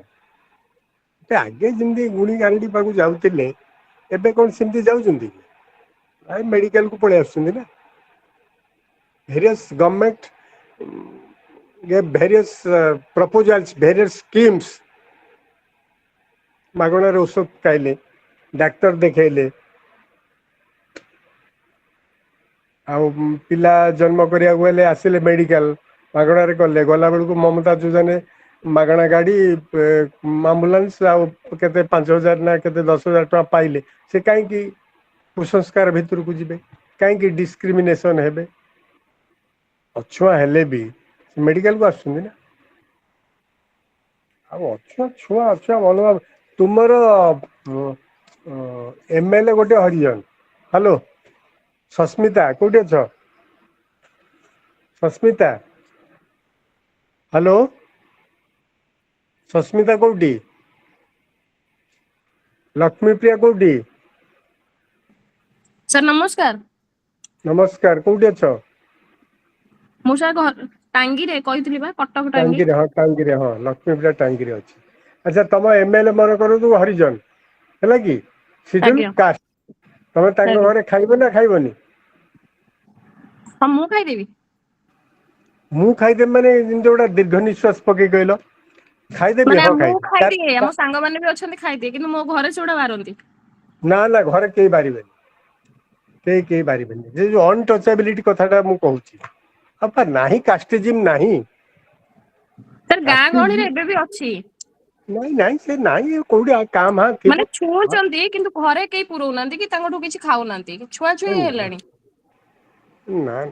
आगे जमी गुणी गारेडी पाक जाऊे एबे कौन सेमती जाऊँगी मेडिकल को पलि आस various government various proposals various schemes मागणार औषध खाइले डाक्तर देखले पिला जन्म करिया आसिले मेडिकल मागणार कले गला बेलू ममता योजना मागणा गाड़ी आंबुलांस आते 5,000 ना के 10,000 टका पाइले से कहीं कुसंस्कार भितर को जीवे कहीं डिस्क्रिमिनेशन हेबे अछुआ हेले भी मेडिकल को आसुंदी ना अछुआ छुआ अछुआ मनोभाव तुमर एमएलए गोटे हरिजन हेलो सस्मिता कोठी अछ सस्मिता हेलो सस्मिता कोठी लक्ष्मीप्रिया कोठी सर नमस्कार नमस्कार कोठी अछ मु सर टांगी रे कहितली बा कटक टांगी टांगी रे हाँ लक्ष्मीप्रिया टांगी रे अछि अच्छा तुम एमएलए मन करो तू हरिजन है कि शेड्यूल आज्ञा कास्ट तुम तांको आज्ञा घरे खाइबो ना खाइबोनी हम मु खाइदेबी मु खाइदेबी माने जोटा दीर्घ निश्वास पके कहलो खाइदेबी माने हाँ मु खाइदिए खाइदेबी हम सांग माने भी अछंती खाइदिए किंतु मो घरे सेउडा बारंती ना ना घरे केही बारिबेनी केही बारिबेनी जे जो अनटचेबिलिटी कथाटा मु कहूची अपा नाही कास्टिज्म नाही सर गाँ गहଳି रे एबे भी अछि नहीं नहीं से नहीं कोडी काम हां माने छुउचंती किंतु घरे केही पुरौ नांती कि तांगठु किछि खाउ नांती छुआ छुई हेलानी ना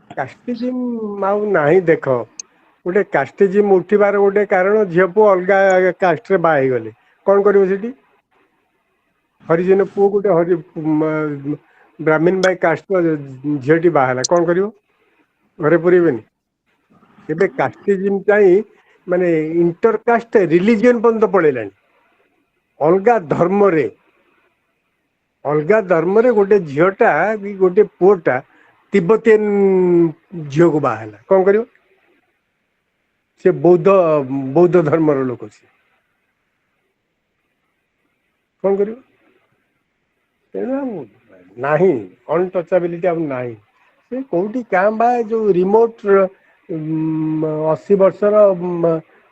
कास्टिज्म आउ नाही देखो गोटे कास्टिज्म उठिबार गोटे कारण झील पु अलगा कास्ट रे बाही गले कौन करिवो सेठी हरिजन पुओ गोटे हरि ब्राह्मण बाई कास्ट झीलटी बाहला कौन करिवो घरे पुरेबेनी ଏବେ କାଷ୍ଟିଜିମ୍ ପାଇଁ ମାନେ ଇଣ୍ଟରକାଷ୍ଟ ରିଲିଜିଅନ ପର୍ଯ୍ୟନ୍ତ ପଳେଇଲାଣି ଅଲଗା ଧର୍ମରେ ଗୋଟେ ଝିଅଟା କି ଗୋଟେ ପୁଅଟା ତିବ୍ବତୀୟାନ ଝିଅକୁ ବାହା ହେଲା କଣ କରିବ ସେ ବୌଦ୍ଧ ଧର୍ମର ଲୋକ ସିଏ କଣ କରିବ ତେଣୁ ଆଉ ନାହିଁ ଅନଟଚେବିଲିଟି ଆଉ ନାହିଁ ସେ କୋଉଠି କାଁ ବା ଯୋଉ ରିମୋଟ 80 ବର୍ଷର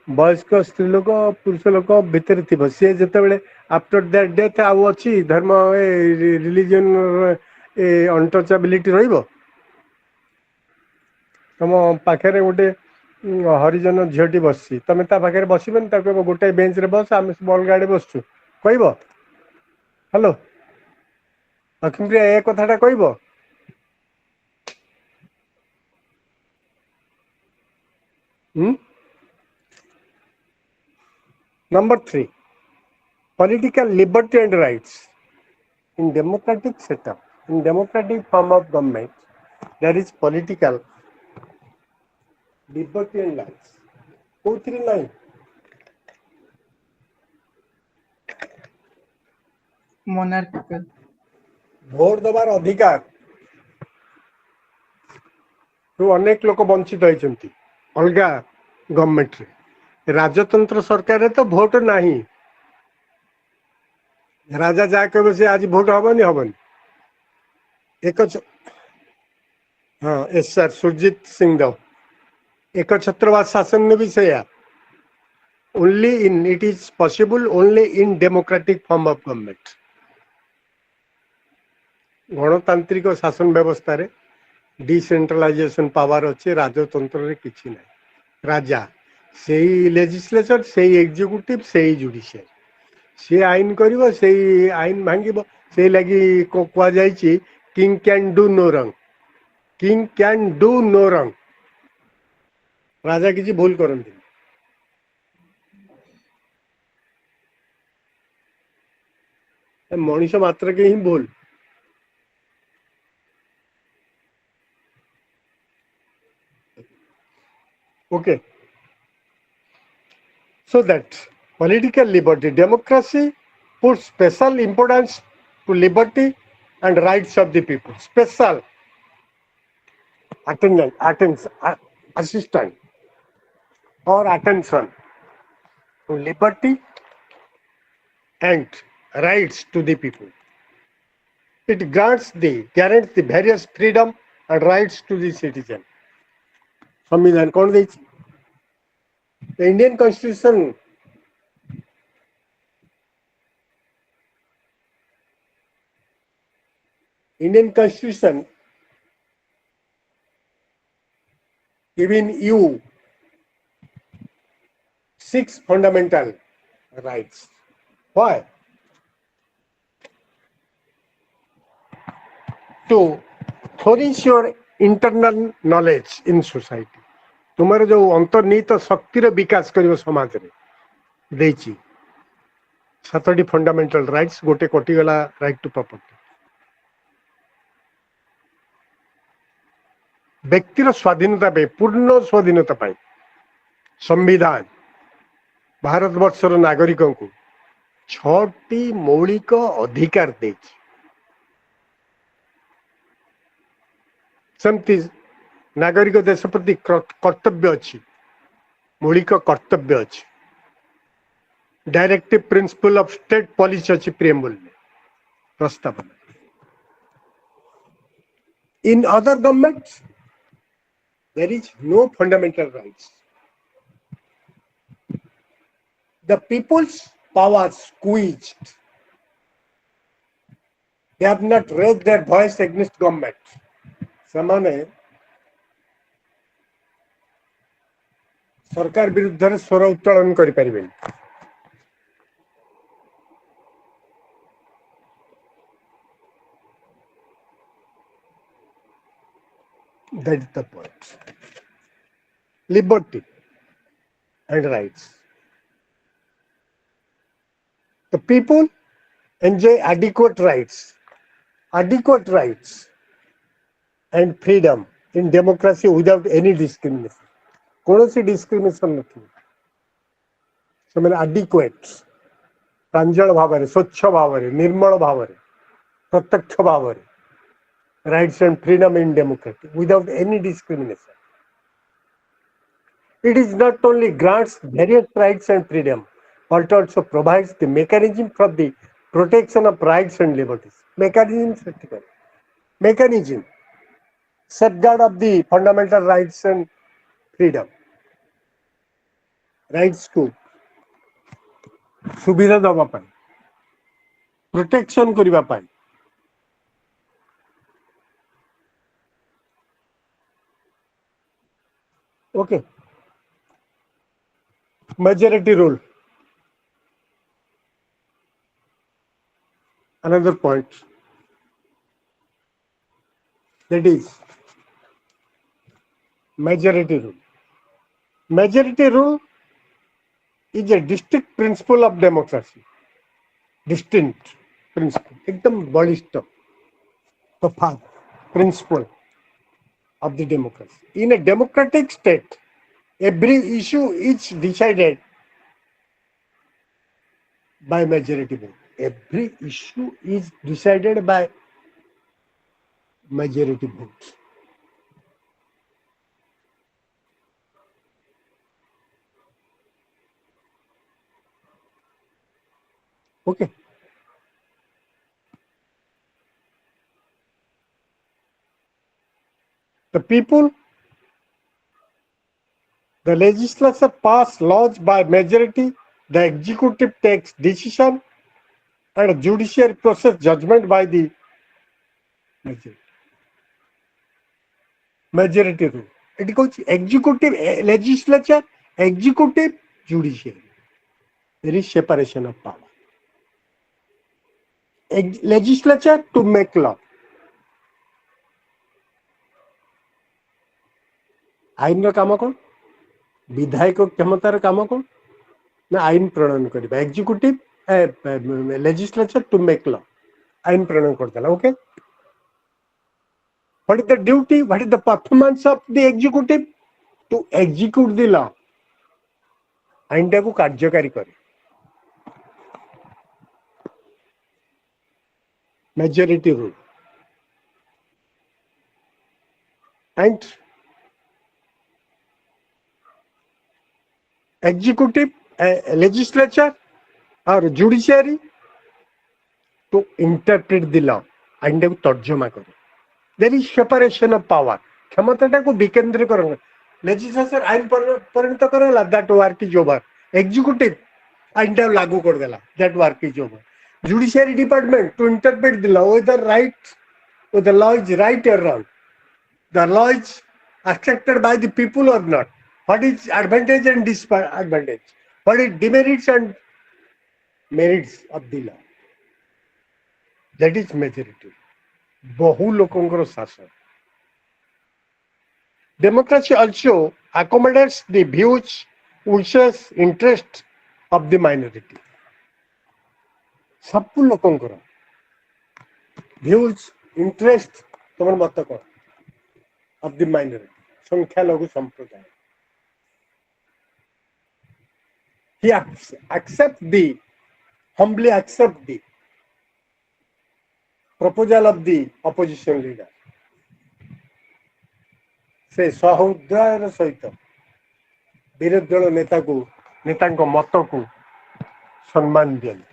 ବୟସ୍କ ସ୍ତ୍ରୀ ଲୋକ ପୁରୁଷ ଲୋକ ଭିତରେ ଥିବ ସିଏ ଯେତେବେଳେ आफ्टर दैट डेथ आउ अच्छी धर्म रिलीजन ए अनटचेबिलिटी रहिबो तुम पाखे गोटे हरिजन झीटी बसी तुम ता पाखे बसबेनि गोटे बेंच रे बस आम सब अलग आड़े बसचु कहब हेलो लक्ष्मीप्रिया ए कथाटा कहब number 3 political liberty and rights in democratic setup in democratic form of government there is political liberty and rights कोथि नहीं monarchical भोट दबार अधिकार तो अनेक लोक वंचित होती अलग गवर्नमेंट रे राजतंत्र सरकार रे तो भोट नहीं राजा जा कहे से आज भोट हबनी हबनी एक हाँ एस सर सुरजीत सिंह देव एक छत्रवाद शासन में भी सैया only in it is possible only in democratic form of government गणतांत्रिक शासन व्यवस्था रे डिसेंट्रलाइजेशन पावर अच्छे राजतंत्र रे किछि नै राजा सेही लेजिस्लेचर सेही एग्जीक्यूटिव सेही जुडिशियल से आईन करिवो सेही आईन भांगिबो से लगी कुआ जाइछि किंग कैन डू नो रंग किंग कैन डू नो रंग राजा किछि भूल करंती मनुष्य मात्र के ही भूल okay so that political liberty democracy puts special importance to liberty and rights of the people special assistant or attention to liberty and rights to the people it guarantees the various freedom and rights to the citizen संविधान कौन दी Indian constitution giving you 6 fundamental rights why to flourish your internal knowledge in society तुम्हारे जो अंतर्निहित शक्तिर विकास करिवो समाज रे देछि 7टी fundamental rights गोटे कटिगला right to property व्यक्तिर स्वाधीनता पे पूर्ण स्वाधीनता पाई संविधान भारत वर्षर नागरिकों को 6टी मौलिक अधिकार देछि सेमती नागरिक देश प्रति कर्तव्य अच्छी मौलिक कर्तव्य अच्छी directive principle of state policy अच्छी प्रियम्बल में प्रस्तावना in other governments there is no fundamental rights. The people's power squeezed. They have not raised their voice against government. ସେମାନେ सरकार विरुद्ध स्वर उत्तोलन करि परिबेन that is the point. Liberty and rights. The people enjoy adequate rights and freedom in democracy without any discrimination. कौनसी discrimination नहीं ସେମାନେ adequate प्रांजल भाव में स्वच्छ भाव में निर्मल भाव में प्रत्यक्ष भाव में rights and freedom in democracy without any discrimination. It is not only grants various rights and freedom, but also provides the mechanism for the protection of rights and liberties. Mechanism, safeguard of the fundamental rights and freedom. Rights को सुविधा दबा पाए, protection करिबा पाए. Okay. Majority rule. Another point. That is majority rule. Majority rule is a distinct principle of democracy. Distinct principle. एकदम बलिष्ठ तफात principle of the democracy. In a democratic state, every issue is decided by majority vote. Every issue is decided by majority vote. Okay. The people, the legislature pass laws by majority, the executive takes decision, and judiciary process judgment by the majority. Majority rule. It goes executive, legislature, executive, judiciary. There is separation of power. Legislature to make law. आईन काम कौन विधायक क्षमतार काम कौन ना आईन प्रणयन करबा executive legislature to make law आईन प्रणयन करदेला okay what is the duty what is the performance of the executive to execute the law आईन को कार्यकारी करे majority rule and executive, legislature or judiciary to interpret the law and को तर्जमा करे. There is separation of power. क्षमता को विकेंद्रीकरण. Legislature आईन परिणत करेला that work is over. Executive आईन लागू कर देला that work is over. Judiciary department to interpret the law whether the law is right or wrong. The law is accepted by the people or not. What is advantage and disadvantage? What is demerits and merits of the law? That is majority. बहु लोकंकर शासन. Democracy also accommodates the views, wishes, interests of the minority. सब लोकंकर views interest तुम मत कौन of the minority संख्या लघु संप्रदाय he accept the humbly accept the proposal of the opposition leader से सहोदर सहित विरोधी दल नेता को नेता मत को सम्मान दियंती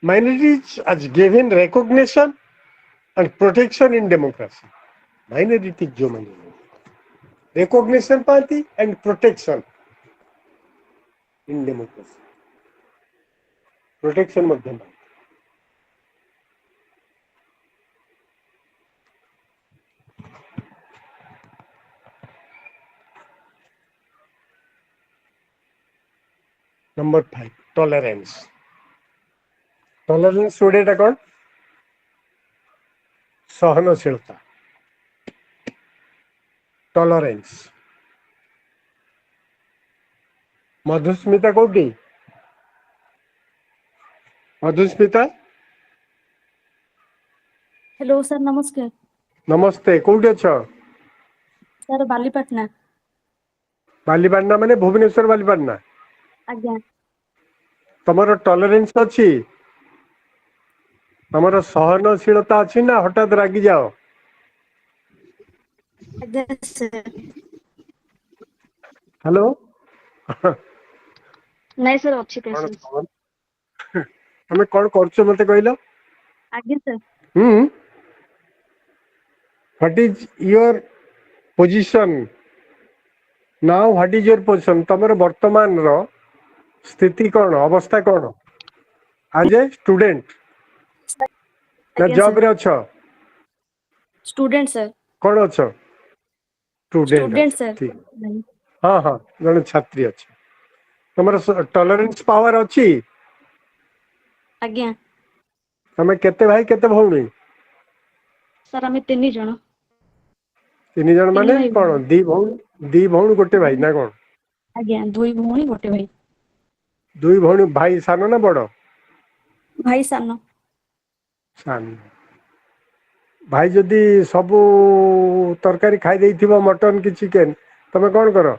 minorities as given recognition and protection in democracy minority जो माने recognition पाती and protection in democracy protection मध्यम पाती Number 5 tolerance tolerance जोड़ेटा कौन सहनशीलता टॉलरेंस मधुस्मिता कोटी मधुस्मिता हेलो सर नमस्कार नमस्ते कोटी अच्छा सर बालीपाटना बालीपाटना माने भुवनेश्वर बालीपाटना आज्ञा तमरो टॉलरेंस अच्छी तमरो सहनशीलता अच्छी ना हठात रागी जाओ आज्ञा सर हेलो नहीं सर अच्छी पेशेंस हमें कौन करछो मते कहलो आज्ञा sir what is your position now what is your position तमरो वर्तमान रो स्थिति कौन अवस्था कौन आज ए स्टूडेंट ना जॉब रे अच्छा स्टूडेंट सर कौन अच्छा स्टूडेंट सर ठीक हाँ हाँ जन छात्री अच्छा तमरो टॉलरेंस पावर अच्छी आज्ञा तमे केते भाई केते भौणी सर हमें तीन जन तीन जन माने भाई कौन दी भौणी गोटे भाई ना कौन आज्ञा दुई भौणी गोटे भाई दुई भौणी भाई सानो ना बड़ भाई सान सान भाई जदि सबू तरकारी खाई देइथिबो मटन की चिकन तमे कौन करो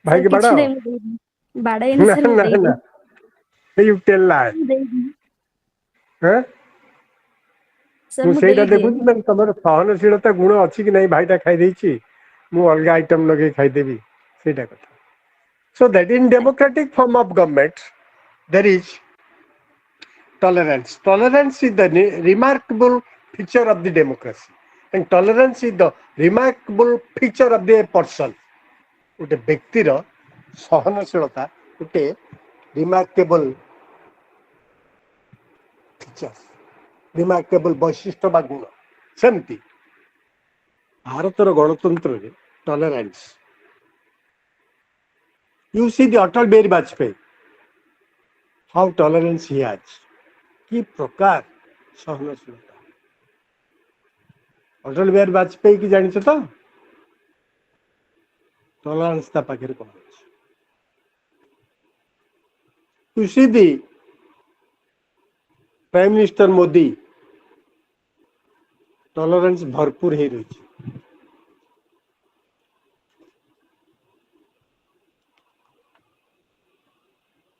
भाई सर के किछि बड़ा नहीं बाड़ाई ना सर ना ना यू टेल लाई हैं सर मु मु सेटा दे दिए देखुची ना तमर सहनशीलता गुण अच्छी कि नहीं भाईटा खाई देइची मु अलगा आइटम लगे खाई देबी सेटा कथा so that in democratic form of government there is tolerance tolerance is the remarkable feature of the democracy and tolerance is the remarkable feature of the person गोटे व्यक्तिर सहनशीलता गोटे रिमार्केबल फीचर रिमार्केबल वैशिष्ट्य बा गुण सेमती भारतर गणतंत्र रे tolerance you see the Atal Bihari Vajpayee how tolerance he has कि प्रकार सहनशीलता अटल बिहारी वाजपेयी की जानिछ तो टॉलरेंस ता पाखरे कोन you see the prime minister Modi tolerance भरपूर हे रही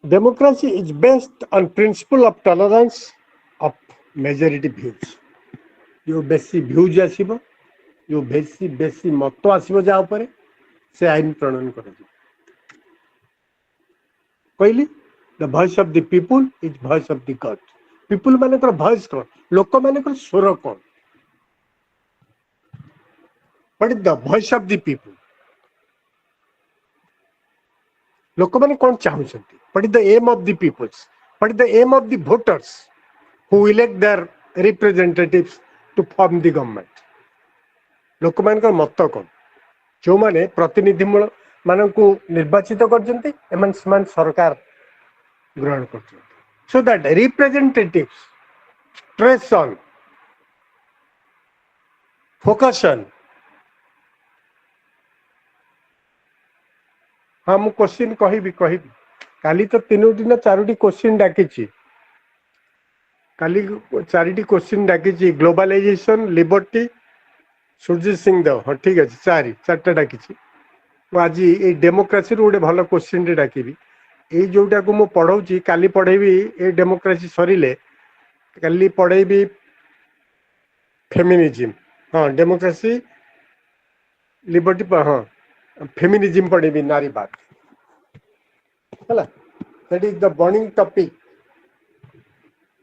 democracy is based on principle of tolerance of majority views जो बेसी व्यूज आसीबो जो बेसी बेसी मत आसीबो जा ऊपर से आईन प्रणयन कर कहली the voice of the people is voice of the god people माने कर वॉइस कौन लोक माने कर स्वर कौन what is the voice of the people लोक माने कौन चाहउछंती what is the aim of the peoples what is the aim of the voters who elect their representatives to form the government लोक माने कर मत कौन जो माने प्रतिनिधि मानकु निर्वाचित करजंती एमन समान सरकार ग्रहण करजंती so that representatives stress on focus on हाँ मु क्वेश्चन कहबी काली तो 3टी ना 4टी क्वेश्चन डाकिछि काली 4टी क्वेश्चन डाकिछि ग्लोबलाइजेशन लिबर्टी सुरजीत सिंह देव हाँ ठीक अच्छे 4टा डाकिछि आज ये डेमोक्रेसी गोटे भल क्वेश्चन टे डाकिबी ये जोटा को मु पढ़ाऊँ काली पढ़ेबी ये डेमोक्रेसी सरिले काली पढ़ेबी फेमिनिज्म हाँ डेमोक्रेसी लिबर्टी हाँ फेमिनिज्म पढ़ेबी नारीवाद है that is the burning topic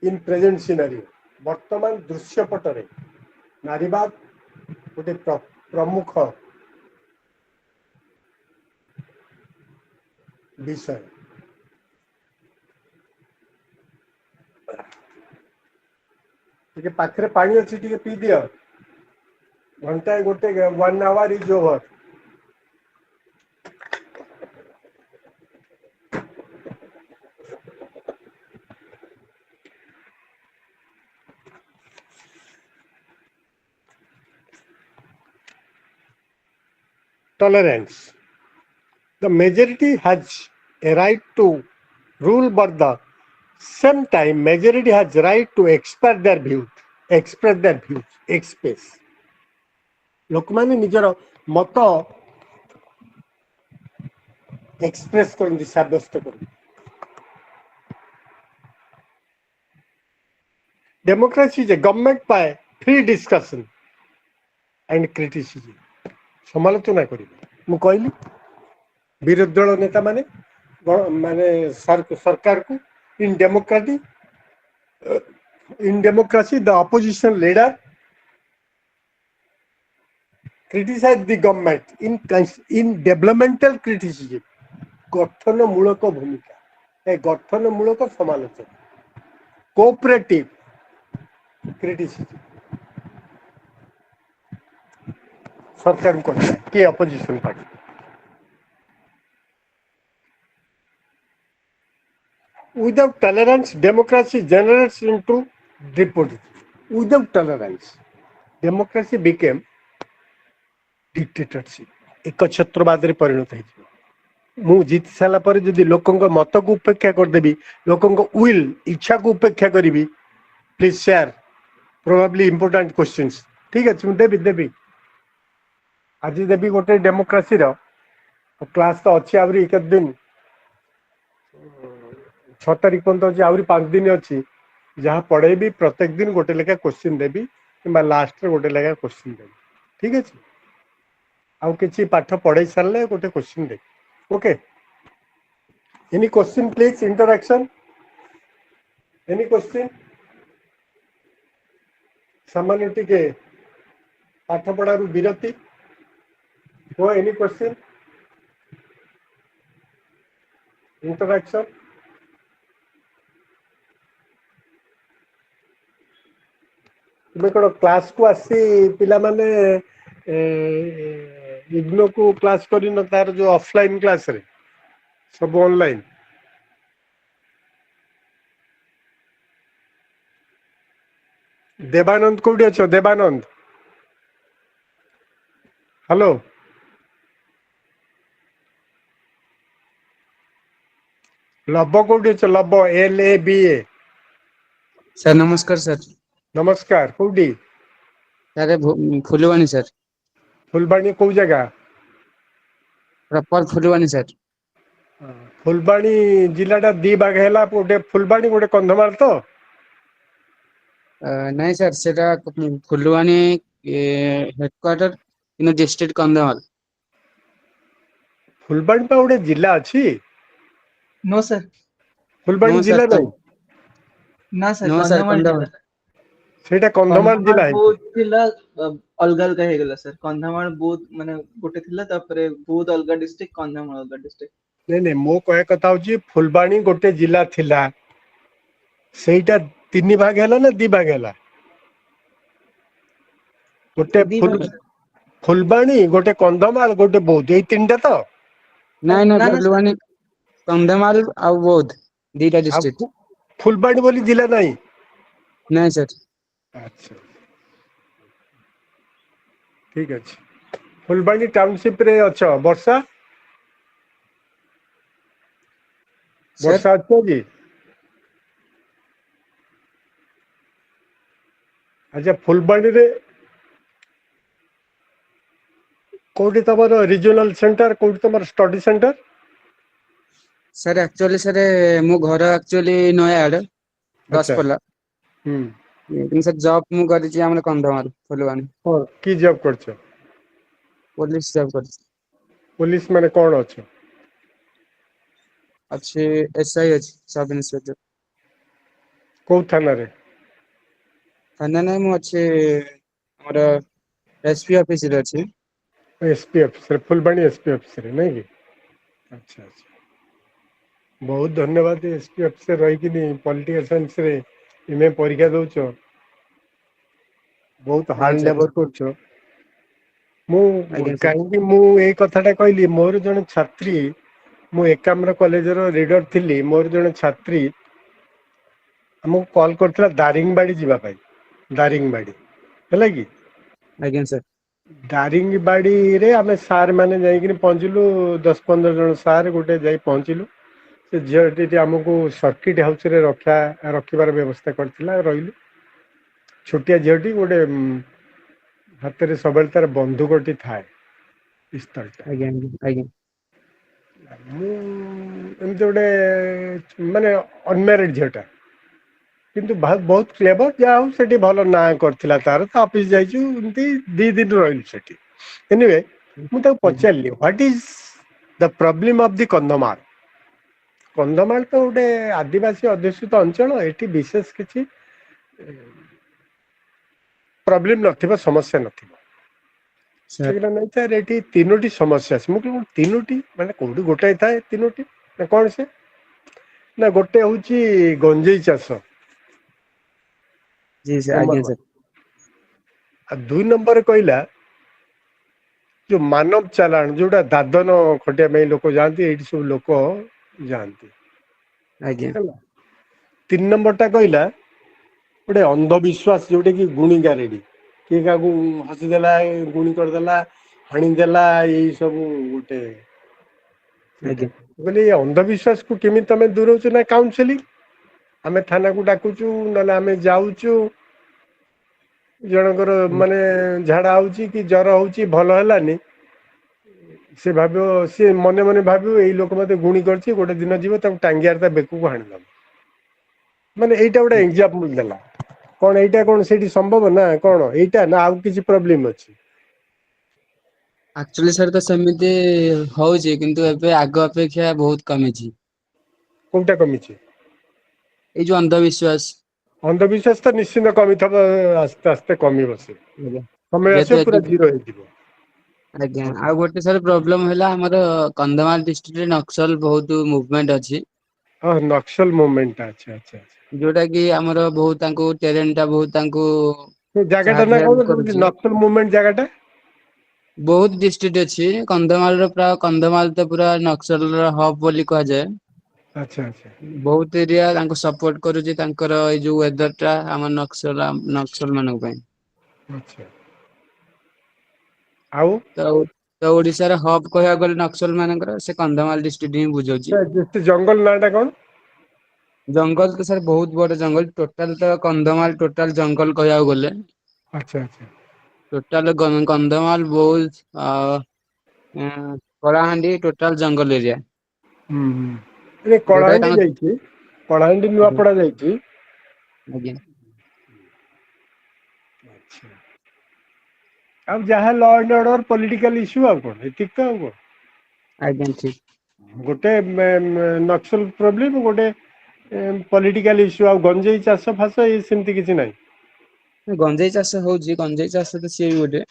in present scenario वर्तमान दृश्य पटरे नारीवाद गोटे प्रमुख विषय टिके पाखरे पानी अच्छी टिके पी दियो घंटा गोटे 1 our is over tolerance the majority has a right to rule but the same time majority has right to express their views express लोक माने निजर मत एक्सप्रेस करती सब्यस्त कर democracy is a government by free discussion and criticism समालोचना करी मु कहली विरोधी दल नेता माने माने सरकार को in democracy the opposition leader criticize the government in developmental criticism गठनमूलक भूमिका ए गठनमूलक समालोचना कोऑपरेटिव क्रिटिसिज्म सरकार को के opposition party without tolerance democracy generates into despotism without tolerance democracy became dictatorship एक छत्रवाद परिणत हो जीति सारा पर जदि लोक मत को उपेक्षा करदेवी लोक विल इच्छा को उपेक्षा करी please share probably important questions ठीक अच्छे मुझे देवी आज देवी गोटे डेमोक्रेसी क्लास तो अच्छी आहरी केत दिन 6 तारीख पर्यंत अच्छी आहरी 5 दिन अच्छी जहाँ पढ़ेबी प्रत्येक दिन गोटे लेखा क्वेश्चन देवी कि लास्ट गोटे लेखा क्वेश्चन देवी ठीक अच्छे आउ किसी पाठ पढ़े सारे गोटे question they okay any question please interaction any question सामान्य टिके पाठ पढ़ारू विरति हो एनी क्वेश्चन इंटरेक्शन तुम्हें कौन क्लास को आसी पिला माने इग्नो को क्लास करी न तार जो ऑफलाइन क्लास रे सब ऑनलाइन देवानंद कोडी अच्छो देवानंद हेलो लब कोडी अच्छो लब LABA सर नमस्कार सर नमस्कार कोडी सर फुलवानी सर फुलबाणी को जगह प्रॉपर फुलवानी सर फुलबाणी जिलाटा 2 भाग है गोटे फुलबाणी गोटे कंधमाल तो नहीं सर सेटा Phulbani headquarter in district Kandhamal Phulbani पे गोटे जिला अच्छी नो सर फुलबाणी जिला तो नहीं ना सर नो सर कंधमाल सेटा कंधमाल जिला है बहुत थिला अलगा अलगा हे गेला सर कंधमाल बहुत माने गोटे थिला तापरे बहुत अलगा डिस्ट्रिक्ट कंधमाल अलगा डिस्ट्रिक्ट नहीं नहीं मो कहे कथा होची फुलबाणी गोटे जिला थिला सेटा 3 भाग हैला ना 2 भाग हैला गोटे फुलबाणी गोटे कंधमाल गोटे बौद्ध ए 3टा तो नहीं नहीं फुलवानी कंधमाल आ बौद्ध 2टा डिस्ट्रिक्ट फुलबाणी बोली जिला नहीं नहीं सर अच्छा ठीक अच्छे फुलबाणी टाउनशिप रे अच्छा वर्षा सर वर्षा अच्छे जी अच्छा फुलबाणी रे कोठी तमर रिजनल सेंटर कोठी तमर study centre sir actually sir मो घर एक्चुअली नयागढ़ अच्छा दसपल्ला हम्म लेकिन सर जॉब मु करिछि हमर कंधमाल फुलवानी और की जॉब करछ पुलिस जॉब करिछि पुलिस माने कौन अच्छे अच्छे एसआई अछि सब इंस्पेक्टर कौ थाना रे थाना नहीं मु अच्छे हमर एसपी ऑफिस रे अछि SP officer Phulbani SP officer नहीं कि अच्छा अच्छा बहुत धन्यवाद एसपी ऑफिसर रही कि पॉलिटिकल साइंस रे इमे परीक्षा दउछ बहुत आଜ୍ଞା हार्ड सर लेबर करछ मु आଜ୍ଞା सर कहीं मु ए कथाटा कहली मोर जन छात्री मु एकाम्र कॉलेज रो रीडर थिली मोर जन छात्री हमको कॉल करथिला दारिंगबाड़ी जीवा पाई दारिंगबाड़ी हैला कि आଜ୍ଞା सर दारिंगबाड़ी रे आमे सार माने जाइकिनि पहुंचिलु 10-15 जन सार गोटे जाई पहुंचिलु से झीटी आमको सर्किट हाउस रे रखिबार व्यवस्था करथिला रहिलु छोटिया झीटी गोटे हाथ रे सबल तार बंदूकटी थाए पिस्तलटा आଜ୍ଞା आଜ୍ଞା ମୁଁ ଏମିତି ଗୋଟେ ମାନେ ଅନମ୍ୟାରେଡ୍ ଝିଅଟା କିନ୍ତୁ ବହୁତ କ୍ଲେଭର ଯାହା ହଉ ସେଠି ଭଲ ନାଁ କରିଥିଲା ତାର ତା ଅଫିସ ଯାଇଛୁ ଏମିତି 2 ଦିନ ରହିଲୁ ସେଠି ଏନିୱେ ମୁଁ ତାକୁ ଆଜ୍ଞା ପଚାରିଲି what is the problem of the Kandhamal Kandhamal ତ ଗୋଟେ ଆଦିବାସୀ ଅଧ୍ୟୁଷିତ ଅଞ୍ଚଳ ଏଠି ବିଶେଷ କିଛି ପ୍ରୋବ୍ଲେମ ନଥିବ ସମସ୍ୟା ନଥିବ सर ସେଟା ନାଇଁ ସାର୍ ଏଠି 3ଟି ସମସ୍ୟା ଅଛି ମୁଁ କହିଲି ତିନୋଟି ମାନେ କୋଉଠି ଗୋଟାଏ ଥାଏ 3ଟି ନା କଣ ସେ ନା ଗୋଟେ ହଉଛି ଗଞ୍ଜେଇ ଚାଷ जी सर नंबर आज्ञा वन सर ଆଉ 2 ନମ୍ବର କହିଲା ଯୋଉ ମାନବ ଚାଲାଣ ଯୋଉଟା ଦାଦନ ଖଟିବା ପାଇଁ ଲୋକ ଯାଆନ୍ତି ଏଇଠି ସବୁ ଲୋକ ଯାଆନ୍ତି आज्ञा ହେଲା 3 ନମ୍ବର ଟା କହିଲା ଗୋଟେ ଅନ୍ଧବିଶ୍ୱାସ ଯୋଉଟା କି ଗୁଣି ଗାରେଡି କିଏ କାହାକୁ ହସିଦେଲା ଗୁଣି କରିଦେଲା ହାଣିଦେଲା ଏଇ ସବୁ ଗୋଟେ ସେଇଟା आज्ञा ମୁଁ କହିଲି ଏଇ ଅନ୍ଧବିଶ୍ୱାସକୁ କେମିତି ତମେ ଦୂରଉଛ ନା କାଉନସେଲିଂ ଆମେ ଥାନାକୁ ଡାକୁଛୁ ନହେଲେ ଆମେ ଯାଉଛୁ ଜଣଙ୍କର ମାନେ ଝାଡା ହଉଛି କି ଜର ହଉଛି ଭଲ ହେଲାନି ସେ ଭାବିବ ସିଏ ମନେ ମନେ ଭାବିବ ଏଇ ଲୋକ ମତେ ଗୁଣି କରିଛି ଗୋଟେ ଦିନ ଯିବ ତାକୁ ଟାଙ୍ଗିଆରେ ତା ବେକକୁ ହାଣିଦବ ମାନେ ଏଇଟା ଗୋଟେ ଏକ୍ସାମ୍ପଲ ଦେଲା କଣ ଏଇଟା କଣ ସେଇଠି ସମ୍ଭବ ନା କଣ ଏଇଟା ନା ଆଉ କିଛି ପ୍ରୋବ୍ଲେମ ଅଛି ଆକ୍ଚୁଆଲି ସାର୍ ତ ସେମିତି ହଉଛି କିନ୍ତୁ ଏବେ ଆଗ ଅପେକ୍ଷା ବହୁତ କମିଛି କୋଉଟା କମିଛି ଏଇ ଯୋଉ ଅନ୍ଧବିଶ୍ୱାସ ଅନ୍ଧବିଶ୍ୱାସ ତ ନିଶ୍ଚିନ୍ତ କମିଥିବ ଆସ୍ତେ ଆସ୍ତେ କମିବ ସେ ଆଜ୍ଞା ସମୟ ଯେହେତୁ ଆସିବ ପୁରା ଏଠି ଜିରୋ ହେଇଯିବ ଆଜ୍ଞା ଆଉ ଗୋଟେ ସାର୍ ପ୍ରୋବ୍ଲେମ ହେଲା ଆମର କନ୍ଧମାଳ ଡିଷ୍ଟ୍ରିକ୍ଟରେ ନକ୍ସଲ ବହୁତ ମୁଭମେଣ୍ଟ ଅଛି ହଁ ନକ୍ସଲ ମୁଭମେଣ୍ଟ ଆଚ୍ଛା ଆଚ୍ଛା ଯୋଉଟା କି ଆମର ବହୁତ ତାଙ୍କୁ ଟେରେନ ଟା ବହୁତ ତାଙ୍କୁ ସେ ଜାଗାଟା ନା ହେଲ୍ପ କଣ ଯୋଉଠି କରୁଛି ନକ୍ସଲ ମୁଭମେଣ୍ଟ ଜାଗାଟା ବହୁତ ଡିଷ୍ଟ୍ରିକ୍ଟ ଅଛି କନ୍ଧମାଳର ପ୍ରାୟ କନ୍ଧମାଳ ତ ପୁରା ନକ୍ସଲର ହବ ବୋଲି କୁହାଯାଏ ଆଚ୍ଛା ଆଚ୍ଛା ବହୁତ ଏରିଆ ତାଙ୍କୁ ସପୋର୍ଟ କରୁଛି ତାଙ୍କର ଏଇ ଯୋଉ ୱେଦର ଟା ଆମ ନକ୍ସଲ ମାନଙ୍କ ପାଇଁ ଆଚ୍ଛା ଆଉ ତ ଓଡିଶାର ହବ କହିବାକୁ ଗଲେ ନକ୍ସଲ ମାନଙ୍କର ସେ କନ୍ଧମାଳ ଡିଷ୍ଟ୍ରିକ୍ଟ ହିଁ ବୁଝଉଛି ସେ ଜଙ୍ଗଲ ନାଁ ଟା କଣ ଜଙ୍ଗଲ ତ ସାର୍ ବହୁତ ବଡ ଜଙ୍ଗଲ ଟୋଟାଲ ତ କନ୍ଧମାଲ ଟୋଟାଲ ଜଙ୍ଗଲ କହିବାକୁ ଗଲେ ଆଚ୍ଛା ଆଚ୍ଛା ଟୋଟାଲ କନ୍ଧମାଲ ବହୁତ କଳାହାଣ୍ଡି ଟୋଟାଲ ଜଙ୍ଗଲ ଏରିଆ ହୁଁ ହୁଁ ଏ ଯୋଉଟା କଳାହାଣ୍ଡି ତାଙ୍କ ଯାଇଛି କଳାହାଣ୍ଡି ନୂଆପଡା ଯାଇଛି ଆଜ୍ଞା ଆଚ୍ଛା ଆଉ ଯାହା ଲ ଆଣ୍ଡ ଅର୍ଡର ପଲିଟିକାଲ ଇସ୍ୟୁ ଆଉ କଣ ଏତିକି ତ ଆଉ କଣ ଆଜ୍ଞା ଠିକ ଗୋଟେ ନକ୍ସଲ ପ୍ରୋବ୍ଲେମ ଗୋଟେ ପଲିଟିକାଲ ଇସ୍ୟୁ ଆଉ ଗଞ୍ଜେଇ ଚାଷ ଫାସ ଏ ସେମିତି କିଛି ନାହିଁ ଗଞ୍ଜେଇ ଚାଷ ହଉଛି ଗଞ୍ଜେଇ ଚାଷ ତ ସିଏ ବି ଗୋଟେ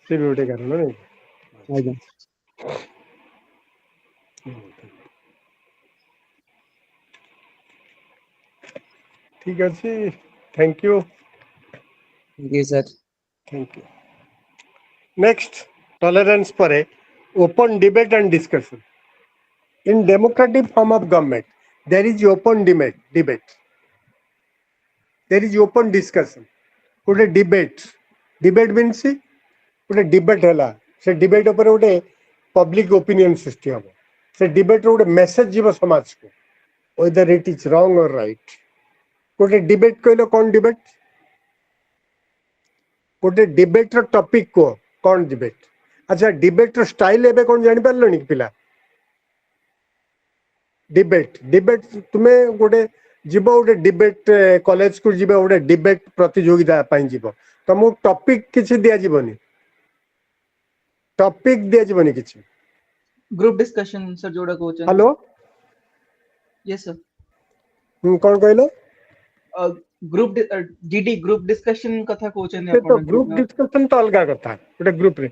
ସେ ବି ଗୋଟେ କାରଣ ନାଇଁ ଆଜ୍ଞା ଆଚ୍ଛା ଠିକ ଅଛି ଥ୍ୟାଙ୍କ ୟୁ जी sir Thank you. Next, tolerance ପରେ open debate and discussion. In democratic form of government, there is open debate. There is open discussion. ଗୋଟେ debate. Debate means ଗୋଟେ debate ହେଲା ସେ debate ଉପରେ ଗୋଟେ public opinion ସୃଷ୍ଟି ହବ ସେ debate ର ଗୋଟେ message ଯିବ ସମାଜକୁ whether it is wrong or right. गोटे डिबेट कहलो कौन डिबेट गोटे डिबेट रो टॉपिक को कौन डिबेट अच्छा डिबेट रो स्टाइल एबे कौन जानि पारलनी पिला डिबेट डिबेट तुम्हें गोटे जीव गोटे डिबेट कॉलेज को जीव गोटे डिबेट प्रतियोगिता पाई जीव तुमको टॉपिक किछि दिया जीवनी टॉपिक दिया जीवनी किछि ग्रुप डिस्कशन सर जोड़ा कोचन हेलो यस सर कौन कहलो ग्रुप जीडी ग्रुप डिस्कशन कथा कोचन से तो ग्रुप डिस्कशन तो अलग कथा गोटे ग्रुप रे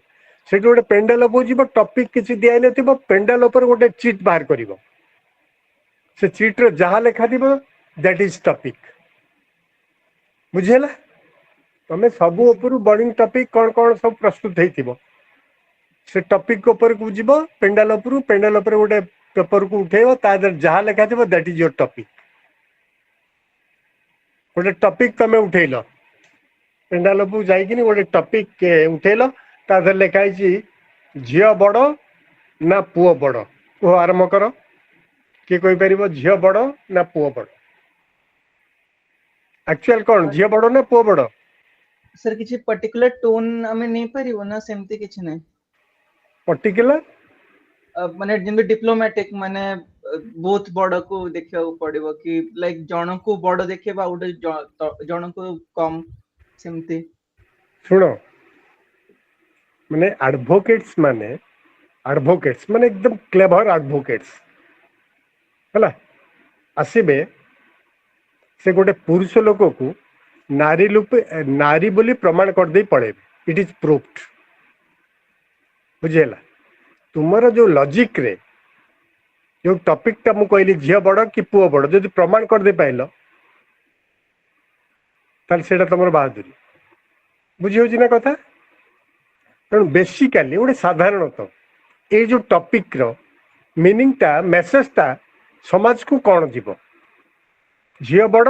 से गोटे पेंडाल उपजीव टॉपिक किछि दिया नथिबो पेंडाल ऊपर गोटे चीट बाहर करिवो से चीट रे जहा लेखा दिबो दैट इज टॉपिक बुझेला तमे सब ऊपर बर्निंग टॉपिक कौन कौन सब प्रस्तुत हेतिबो से टॉपिक ऊपर को जीवो पेंडाल ऊपर गोटे पेपर को उठेबो ता जहा लेखा दिबो दैट इज योर टॉपिक गोटे टॉपिक तमे उठेलो पेंडाल को जाइकिनी गोटे टॉपिक उठेलो ता लेखाई झील बड़ ना पुओ बड़ कह आरंभ कर किए कहि परिबो झील बड़ ना पुओ बड़ एक्चुअल कौन झील बड़ ना पुओ बड़ सर किछि पर्टिकुलर टोन हमें नहीं परिबो ना सेमती किछि नहीं पर्टिकुलर माने जिन डिप्लोमेटिक माने बहुत बड़ को देखिया पड़िबो कि लाइक जण को बड़ देखिबा उडे जण को कम सेमती सुनो माने एडवोकेट्स माने एकदम क्लेवर एडवोकेट्स हला आसीबे से गोटे पुरुष लोक को नारी बोली प्रमाण कर दे पड़े इट इज प्रूफ्ड बुझेला तुमर जो लॉजिक रे जो टॉपिक टा मु कहली झियो बड़ कि पुओ बड़ जदि प्रमाण कर दे पाइलो ताल सेटा तमर बहादुरी बुझी होची ना कथा तेणु बेसिकली गोटे साधारणतः ये जो टॉपिक रो मीनिंग टा मेसेज टा समाज को कौन जीव झियो बड़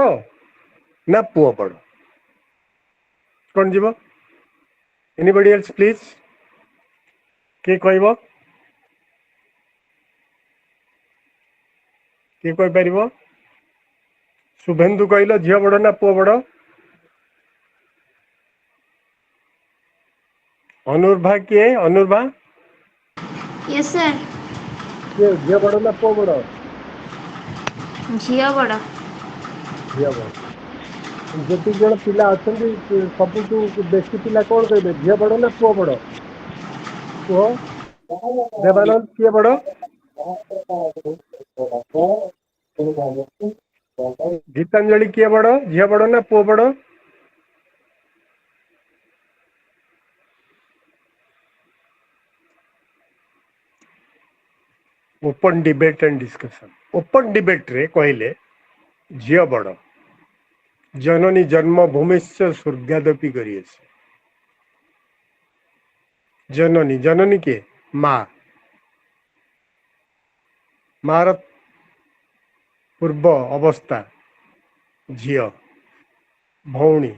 ना पुओ बड़ कौन जीव एनीबॉडी एल्स प्लीज के कहबो के कहि परिबो शुभेन्दु कहलो झियो बड़ ना पुओ बड़ अनुर्भा किए अनुर्भा यस सर ये झियो बड़ ना पुओ बड़ झियो बड़ झियो बड़ जति जण पिला अछंती सबुठु बेसी पिला कोन कहबे झियो बड़ ना पुओ बड़ पुओ देवानंद किए बड़ गीतांजलि किए बड़ झियो बड़ ना पुओ बड़ open debate and discussion open debate रे कहले झियो बड़ जननी जन्मभूमिश्च स्वर्गादपि करियसे जननी जननी के माँ मार पूर्व अवस्था झियो भौणी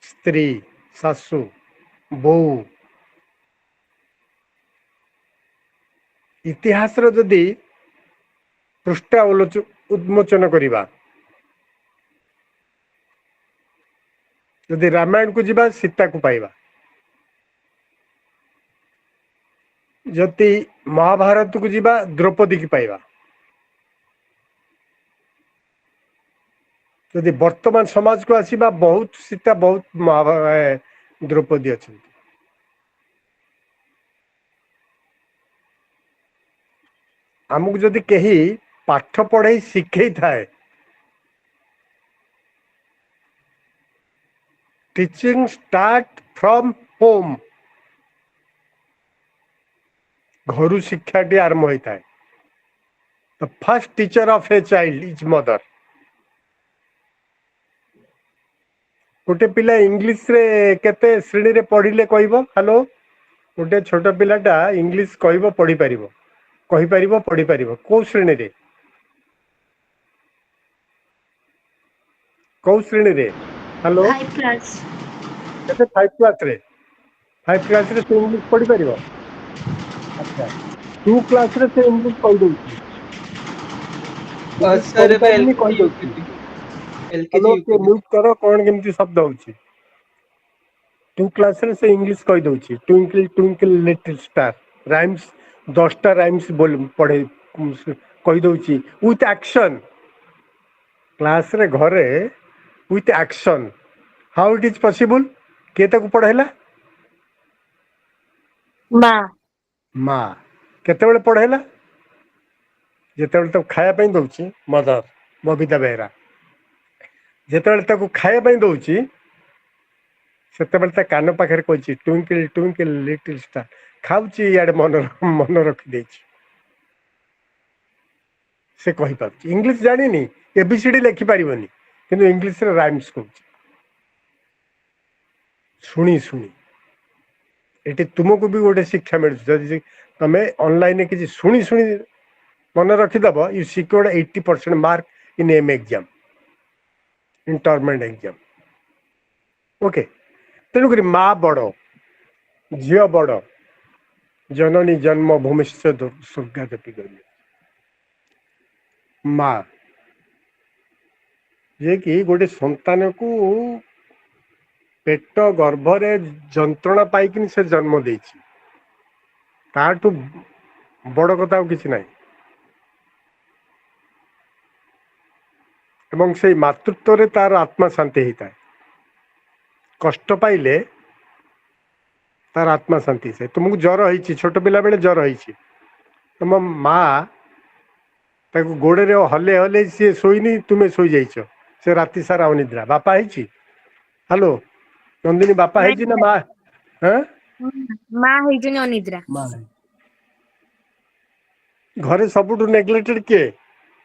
स्त्री सासू बोऊ इतिहास जदि पृष्ठा उन्मोचन करिबा जदि रामायण को जीवा सीता को पाइबा जदि महाभारत को जीवा द्रौपदी की पाइबा जदि वर्तमान समाज को आसीबा बहुत सीता बहुत द्रौपदी अच्छा आमको जदि कही पाठ पढ़ाई शिखे थाए टीचिंग स्टार्ट फ्रॉम होम घर शिक्षाटी आरंभ होता है the first teacher of a child is mother गोटे पिला इंग्लिश रे केते श्रेणी रे पढ़िले कहबो हेलो गोटे छोट पिलाटा इंग्लिश कहबो पढ़ी परिबो कहि परिबो पढ़ी परिबो को श्रेणी रे को श्रेणी रे हेलो 5 क्लास केते 5 क्लास रे 5 क्लास रे इंग्लिश पढ़ी परिबो अच्छा 2 क्लास रे इंग्लिश कहि दउची ଇଂଲିଶ सर ଏବେ କହିପାରିନି एलकेजी କହିଦଉଛି। यूकेजी ହ୍ୟାଲୋ एलकेजी କିଏ यूकेजी ମ୍ୟୁଟ୍ କର, କଣ କେମିତି ଶବ୍ଦ ହଉଛି। 2 କ୍ଲାସରେ ସେ ଇଂଲିଶ କହିଦଉଛି। Twinkle twinkle little star rhymes 10ଟା ରାଇମ୍ସ ପଢେଇ କହିଦଉଛି ୱିଥ ଆକ୍ସନ। କ୍ଲାସରେ ଘରେ with action how it is possible. କିଏ ତାକୁ ପଢେଇଲା? ମା। ମା। କେତେବେଳେ ପଢେଇଲା? ଯେତେବେଳେ ତାକୁ ଖାଇବା ପାଇଁ ଦଉଛି ମଦର ବବିତା ବେହେରା। ଯେତେବେଳେ ତାକୁ ଖାଇବା ପାଇଁ ଦଉଛି ସେତେବେଳେ ତା କାନ ପାଖରେ କହିଛି ଟ୍ୱିଙ୍କଲ ଟ୍ୱିଙ୍କଲ ଲିଟିଲ ଷ୍ଟାର। ଖାଉଛି ଇଆଡେ ମନ ରଖିଦେଇଛି। ସେ କହିପାରୁଛି। ଇଂଲିଶ ଜାଣିନି, ଏବିସିଡି ଲେଖିପାରିବନି, କିନ୍ତୁ ଇଂଲିଶରେ ରାଇମ୍ସ କହୁଛି ଶୁଣି ଶୁଣି। ଏଠି ତୁମକୁ ବି ଗୋଟେ ଶିକ୍ଷା ମିଳୁଛି। ଯଦି ତମେ ଅନଲାଇନରେ କିଛି ଶୁଣି ଶୁଣି ମନେ ରଖିଦବ, you secured 80% mark in M exam, in term end exam. Okay. ତେଣୁକରି ମା ବଡ, ଝିଅ ବଡ, ଜନନୀ ଜନ୍ମ ଭୂମିଷ୍ଠ ସ୍ୱର୍ଗାଦପି ଗଲେ। ମା ଯିଏ କି ଗୋଟେ ସନ୍ତାନକୁ ପେଟ ଗର୍ଭରେ ଯନ୍ତ୍ରଣା ପାଇକିନି ସେ ଜନ୍ମ ଦେଇଛି। ତାଠୁ ବଡ କଥା ଆଉ କିଛି ନାହିଁ। ଏବଂ ସେଇ ମାତୃତ୍ୱରେ ତାର ଆତ୍ମା ଶାନ୍ତି ହେଇଥାଏ। କଷ୍ଟ ପାଇଲେ ତାର ଆତ୍ମା ଶାନ୍ତି ହେଇଥାଏ। ତୁମକୁ ଜର ହେଇଛି, ଛୋଟ ପିଲା ବେଳେ ଜର ହେଇଛି, ତମ ମା ତାକୁ ଗୋଡରେ ହଲେଇ ହଲେଇ ସିଏ ଶୋଇନି, ତୁମେ ଶୋଇଯାଇଛ, ସେ ରାତି ସାରା ଅନିଦ୍ରା। ବାପା ହେଇଛି? ହ୍ୟାଲୋ ନନ୍ଦିନୀ, ବାପା ହେଇଛି ନା ମା? ମା ହେଇଛନ୍ତି ଅନିଦ୍ରା। ମା। ଘରେ ସବୁଠୁ ନେଗ୍ଲେକ୍ଟେଡ କିଏ?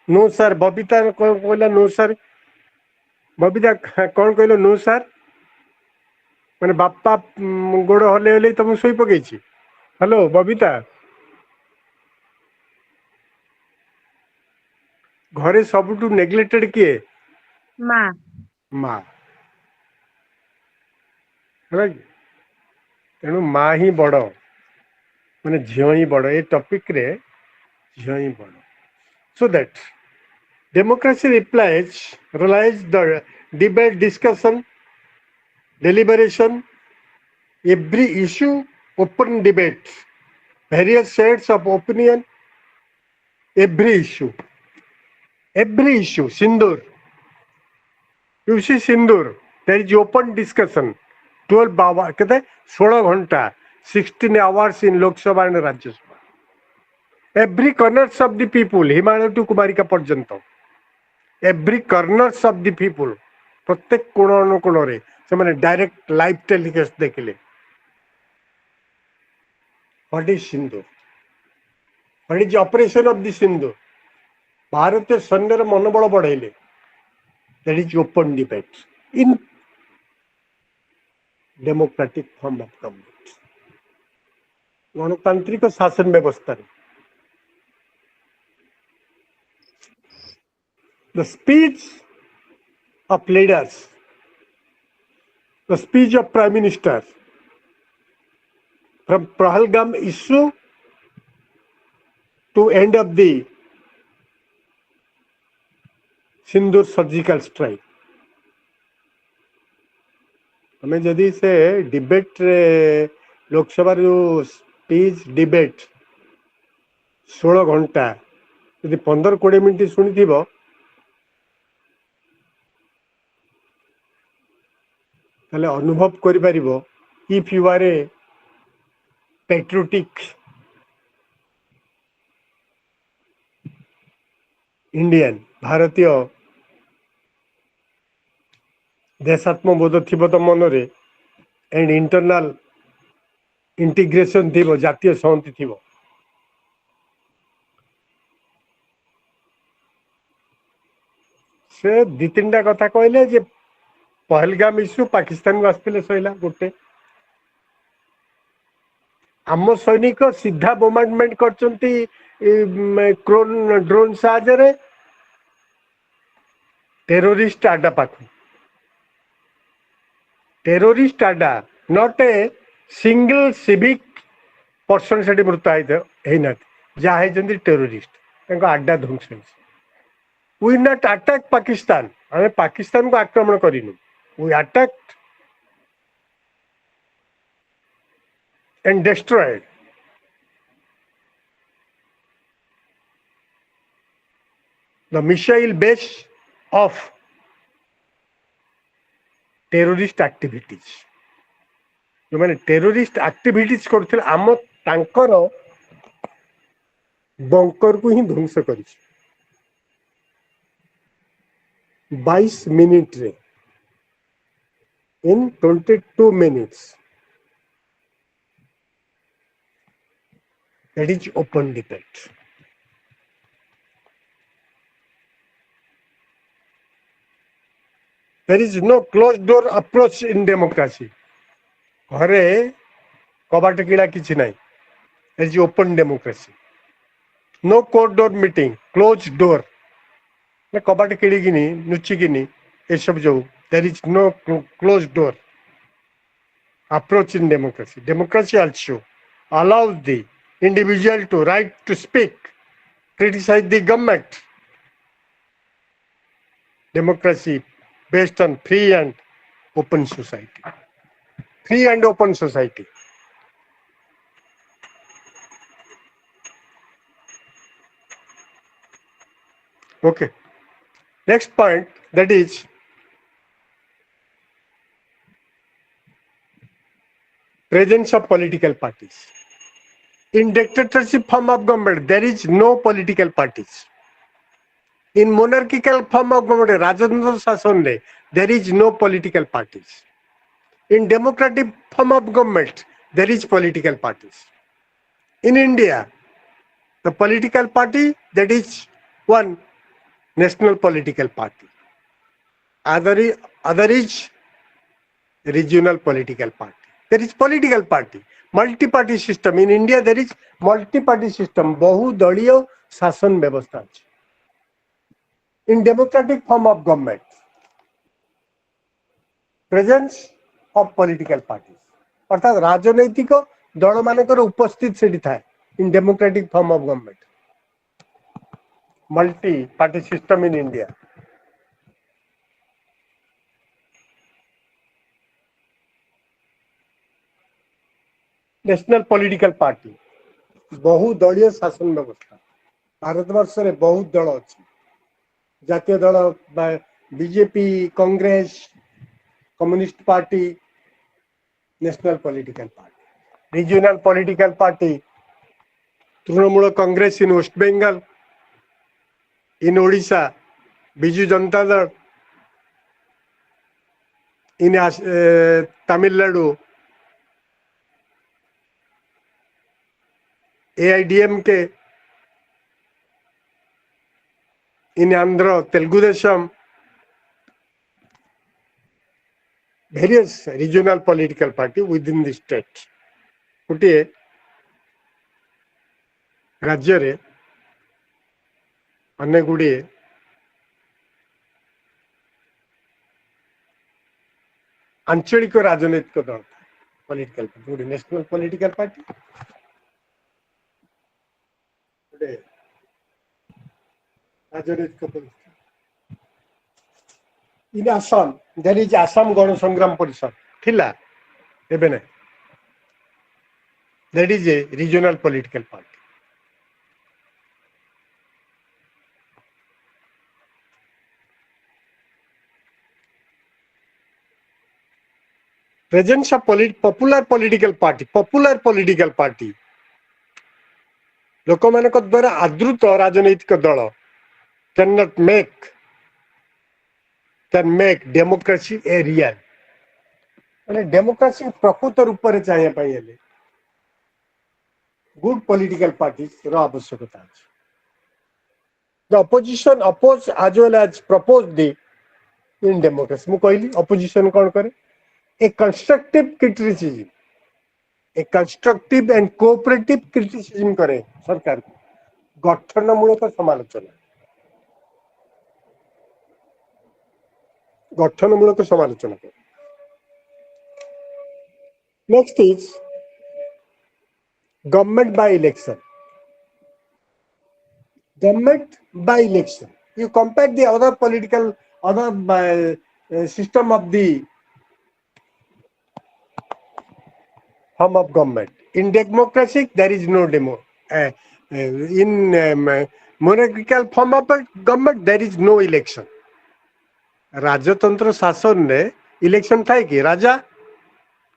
No sir. ବବିତା କହିଲା ନୋ ସାର୍। ବବିତା କଣ କହିଲ? ନୋ ସାର୍ ମାନେ ବାପା ଗୋଡ ହଲେଇ ହଲେଇ ତମକୁ ଶୋଇ ପକେଇଛି। ହ୍ୟାଲୋ ବବିତା। ଘରେ ସବୁଠୁ ନେଗ୍ଲେକ୍ଟେଡ କିଏ? ମା। ମା। ହେଲା କି? ତେଣୁ ମା ହିଁ ବଡ, ମାନେ ଝିଅ ହିଁ ବଡ। ଏ ଟପିକରେ ଝିଅ ହିଁ ବଡ। So that democracy relies the debate, discussion, deliberation, every issue, open debate, various shades of opinion, every issue. Sindur. You see Sindur, there is open discussion. 12 hours, कहते 16 घंटा, 16 hours in Lok Sabha and Rajya Sabha. Every corners of the people, Himalaya to Kumarika पर्यंत, every corners of the people, प्रत्येक कोण अनुकोणरे ସେମାନେ direct live telecast देखिले. What is Sindur? What is the operation of the Sindur? ଭାରତୀୟ ସୈନ୍ୟର ମନୋବଳ ବଢେଇଲେ. That is open debate in democratic form of government. ଗଣତାନ୍ତ୍ରିକ ଶାସନ ବ୍ୟବସ୍ଥାରେ the speech of leaders, the speech of prime minister, from Pahalgam issue to end of the Sindur surgical strike. हमें जदि से debate रे Lok Sabha speech debate 16 घंटा यदि 15-20 minute शुणी ताले अनुभव करि परिबो if you are a patriotic Indian, भारतीय देशात्मबोध थिबो तो मनरे एंड इंटरनल इंटीग्रेशन थिबो, जातीय संहति थिबो. से 2-3टा कथा कहले जे पहलगाम इश्यू पाकिस्तान को आसते सैला गोटे आम सैनिक सीधा बोमार्डमेंट करचंती ड्रोन साहाय्य टेरोरिस्ट आडा पाख. टेरोरिस्ट आडा, not a single civic person से मृत्यु होना जहाँ टेरोरिस्ट आडा ध्वंस. We not attack Pakistan. हमें पाकिस्तान को आक्रमण करिनु. We attacked and destroyed the missile base of terrorist activities. जो मैंने terrorist activities करथिले आम तांकर बंकर को ही ध्वंस करी 22 मिनिट रे in 22 minutes. That is open debate. There is no closed door approach in democracy. घरे कबाट किला किछि नाही. There is open democracy. No court door meeting, closed door. ना कबाट किली किनी नुची किनी ये सब जो. There is no closed door approach in democracy. Democracy also allows the individual to right to speak, criticize the government. Democracy based on free and open society. Free and open society. Okay. Next point, that is presence of political parties. In dictatorship form of government, there is no political parties. In monarchical form of government, Rajendra Sasane, there is no political parties. In democratic form of government, there is political parties. In India, the political party, that is one national political party. Other is regional political party. There is political party. Multi-party system. In India, there is multi-party system. बहुदलीय शासन व्यवस्था अछि. In democratic form of government, presence of political parties. अर्थात राजनैतिक दल मानकर उपस्थित सेठी थाए. In democratic form of government. Multi-party system in India. National political party बहुदलीय शासन व्यवस्था. भारतवर्ष में बहुत दल अच्छी. जातीय दल BJP, Congress, communist party, national political party. Regional political party Trinamool Congress in West Bengal, in Odisha Biju Janata Dal, in Tamil Nadu AIDMK, in Andhra, Telugu Desam, various regional political party within the state. गोटे राज्य रे अनेक गुड़े आंचलिक राजनैतिक दल political party, national political party, राजनैतिक पार्टी. In Assam there is Assam Gana Sangram परिषद थिला एबे नै. That is a regional political party. Presence of popular political party. लोक मान द्वारा आदृत राजनैतिक दल can make democracy a real. Democracy प्रकृत रूप से चाहिए पाइले good political parties रो आवश्यकता है. The opposition oppose as well as propose the in democracy. मु कहली opposition कौन करे? A constructive criticism, a constructive and cooperative criticism करे सरकार को. गठनमूलक समालोचना, गठनमूलक समालोचना करे. Next is government by election. Government by election. You compare the other political, other system of the form of government. In democracy, there is no demo. In monarchical form of government, there is no election. राजतंत्र शासन रे election थाए कि राजा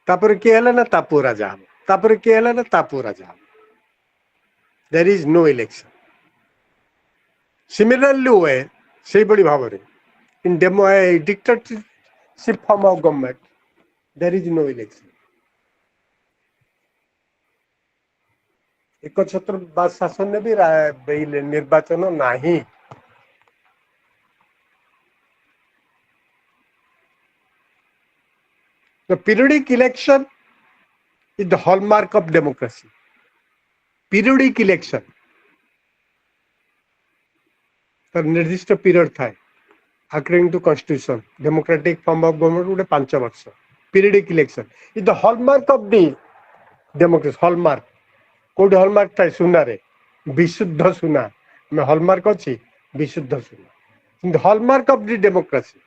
तापर के हला ना तापो राजा तापर के हला ना तापो राजा there is no election similarly हुए से बड़ी भाव रे in demo dictatorship form of government there is no election एक छत्रवाद शासन ने भी निर्वाचन नहीं The periodic election is the hallmark of democracy. Periodic election. तर निर्दिष्ट पीरियड था according to constitution democratic form of government गोटे 5 वर्ष periodic election is the hallmark of the democracy hallmark code hallmark था सुना रे विशुद्ध सुना में hallmark अच्छी विशुद्ध सुना the hallmark of the democracy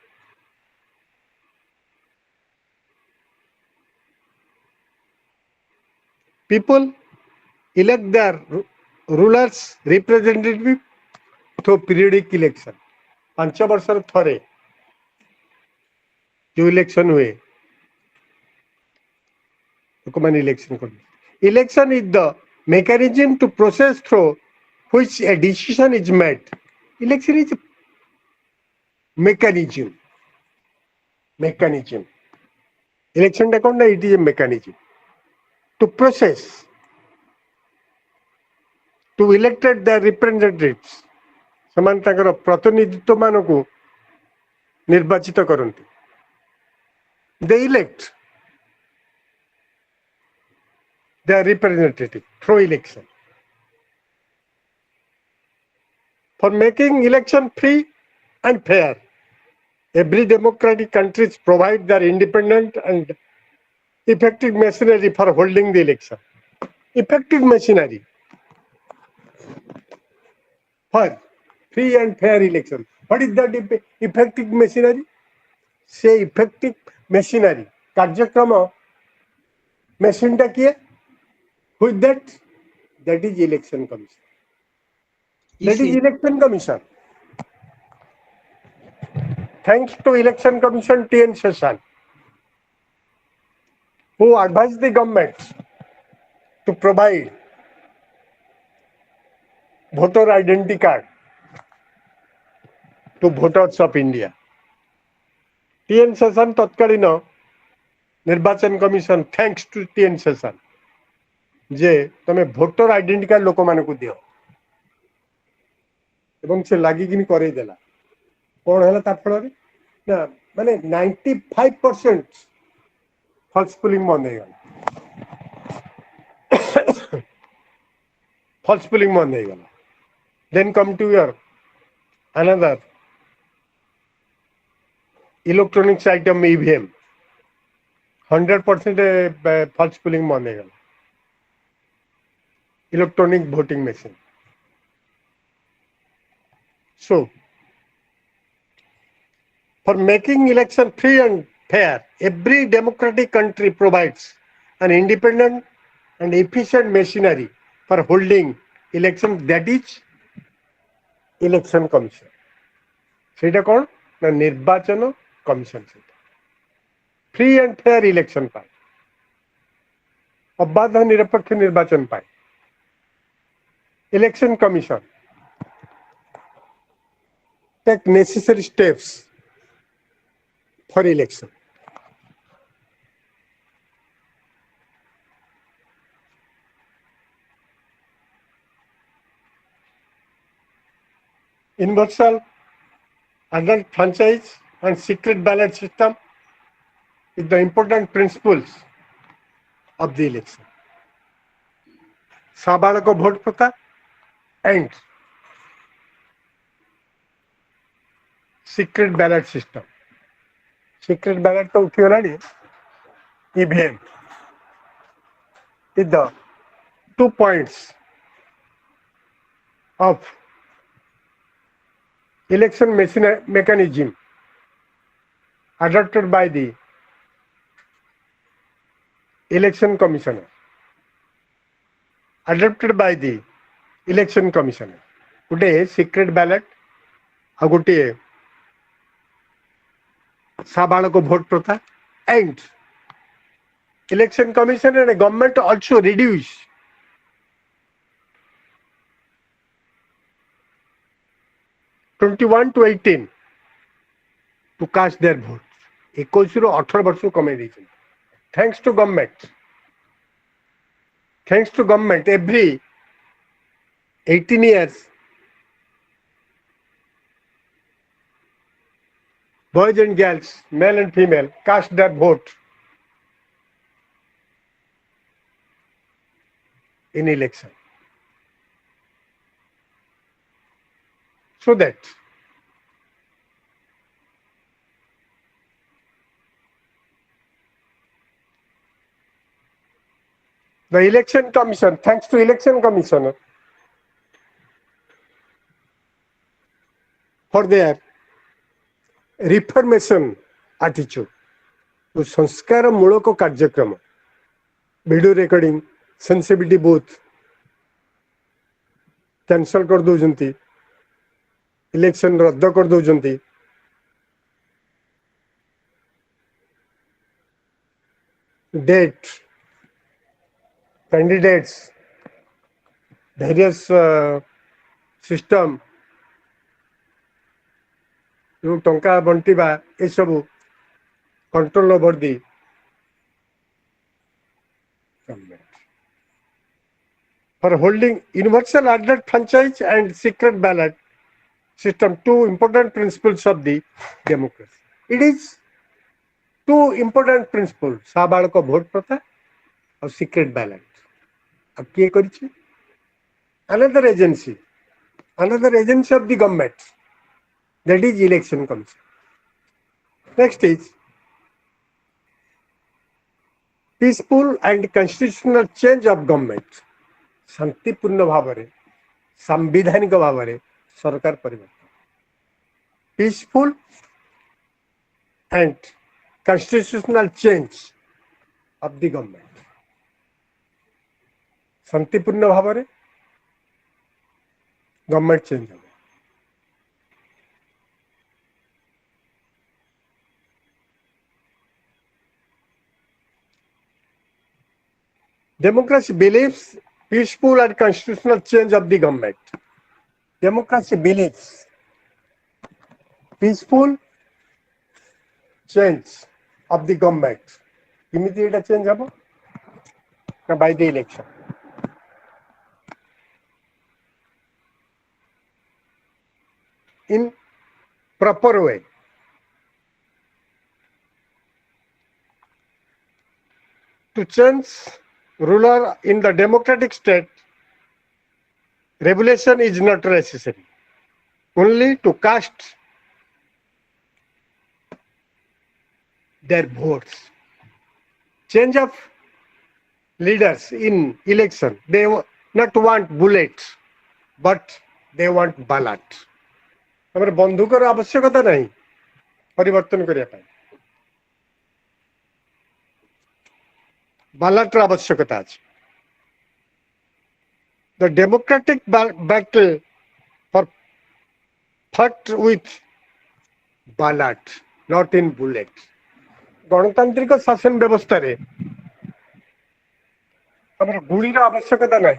people elect their rulers representative through periodic election 5 वर्ष थरे जो इलेक्शन हुए लोक माने इलेक्शन कर election is the mechanism to process through which a decision is made election is mechanism election ta kon it is a mechanism to process to elected their representatives समान ताकर प्रतिनिधित्व मान को निर्वाचित करते they elect their representative through election for making election free and fair every democratic countries provide their independent and effective machinery for holding the election effective machinery for free and fair election what is that effective machinery say effective machinery कार्यक्रम machine टा किए with that is election commission that is election commission thanks to election commission TN Session who advised the government to provide voter identity card to voters of India. TN Session तत्कालीन निर्वाचन commission thanks to TN Session जे तमे voter identity card लोक मान को दियो एवं से लागी किनी करे देला कोन हला ता फल रे ना माने 95% फॉल्स पुलिंग बंद हो गला false polling बंद हो गला then come to your another electronics item EVM 100% false polling बंद हो गला electronic voting machine so for making election free and fair every democratic country provides an independent and efficient machinery for holding election that is election commission सेटा कौन ना निर्वाचन commission से free and fair election पाए अबाध निरपेक्ष निर्वाचन पाए election commission take necessary steps for election universal adult franchise and secret ballot system is the important principles of the election. साबालक भोट पता and secret ballot system. Secret ballot तो उठी वाला नहीं EVM is the 2 points of election mechanism adopted by the election commissioner. Adopted by the election commissioner. गोटे secret ballot आ गोटे साबालक vote प्रथा and election commission and government also reduce (21 to 18) to cast their votes. 21 ରୁ 18 ବର୍ଷ କମେଇ ଦେଇଛନ୍ତି. Thanks to government, every 18 years, boys and girls, male and female, cast their vote in election. So that the election commission, thanks to election commissioner for their reformation attitude, तो संस्कार मूलक कार्यक्रम, video recording, sensitivity booth cancel कर दौरान, election रद्द कर दौरान, date candidates various system टंका बंटिबा ए सब control over the for holding universal adult franchise and secret ballot system, two important principles of the democracy. It is two important principles, साबालक vote प्रथा और secret ballot. अब किए करिछि? Another agency of the government, that is election commission. Next is peaceful and constitutional change of government. शांतिपूर्ण भाव में संवैधानिक भाव में सरकार परिवर्तन. Peaceful and constitutional change of the government. शांतिपूर्ण भाव में गवर्नमेंट चेंज हो. Democracy believes peaceful and constitutional change of the government. Democracy believes peaceful change of the government. Immediate change habo by the election. In proper way. To change ruler in the democratic state, revolution is not necessary. Only to cast their votes. Change of leaders in election, they not want bullets, but they want ballot. हमारे बंदूकर आवश्यकता नहीं परिवर्तन करिया पाए. Ballot आवश्यकता अछि. The democratic battle for fought with ballot, not in bullet. गणतांत्रिक शासन व्यवस्था रे हमर गुली रा आवश्यकता नहीं.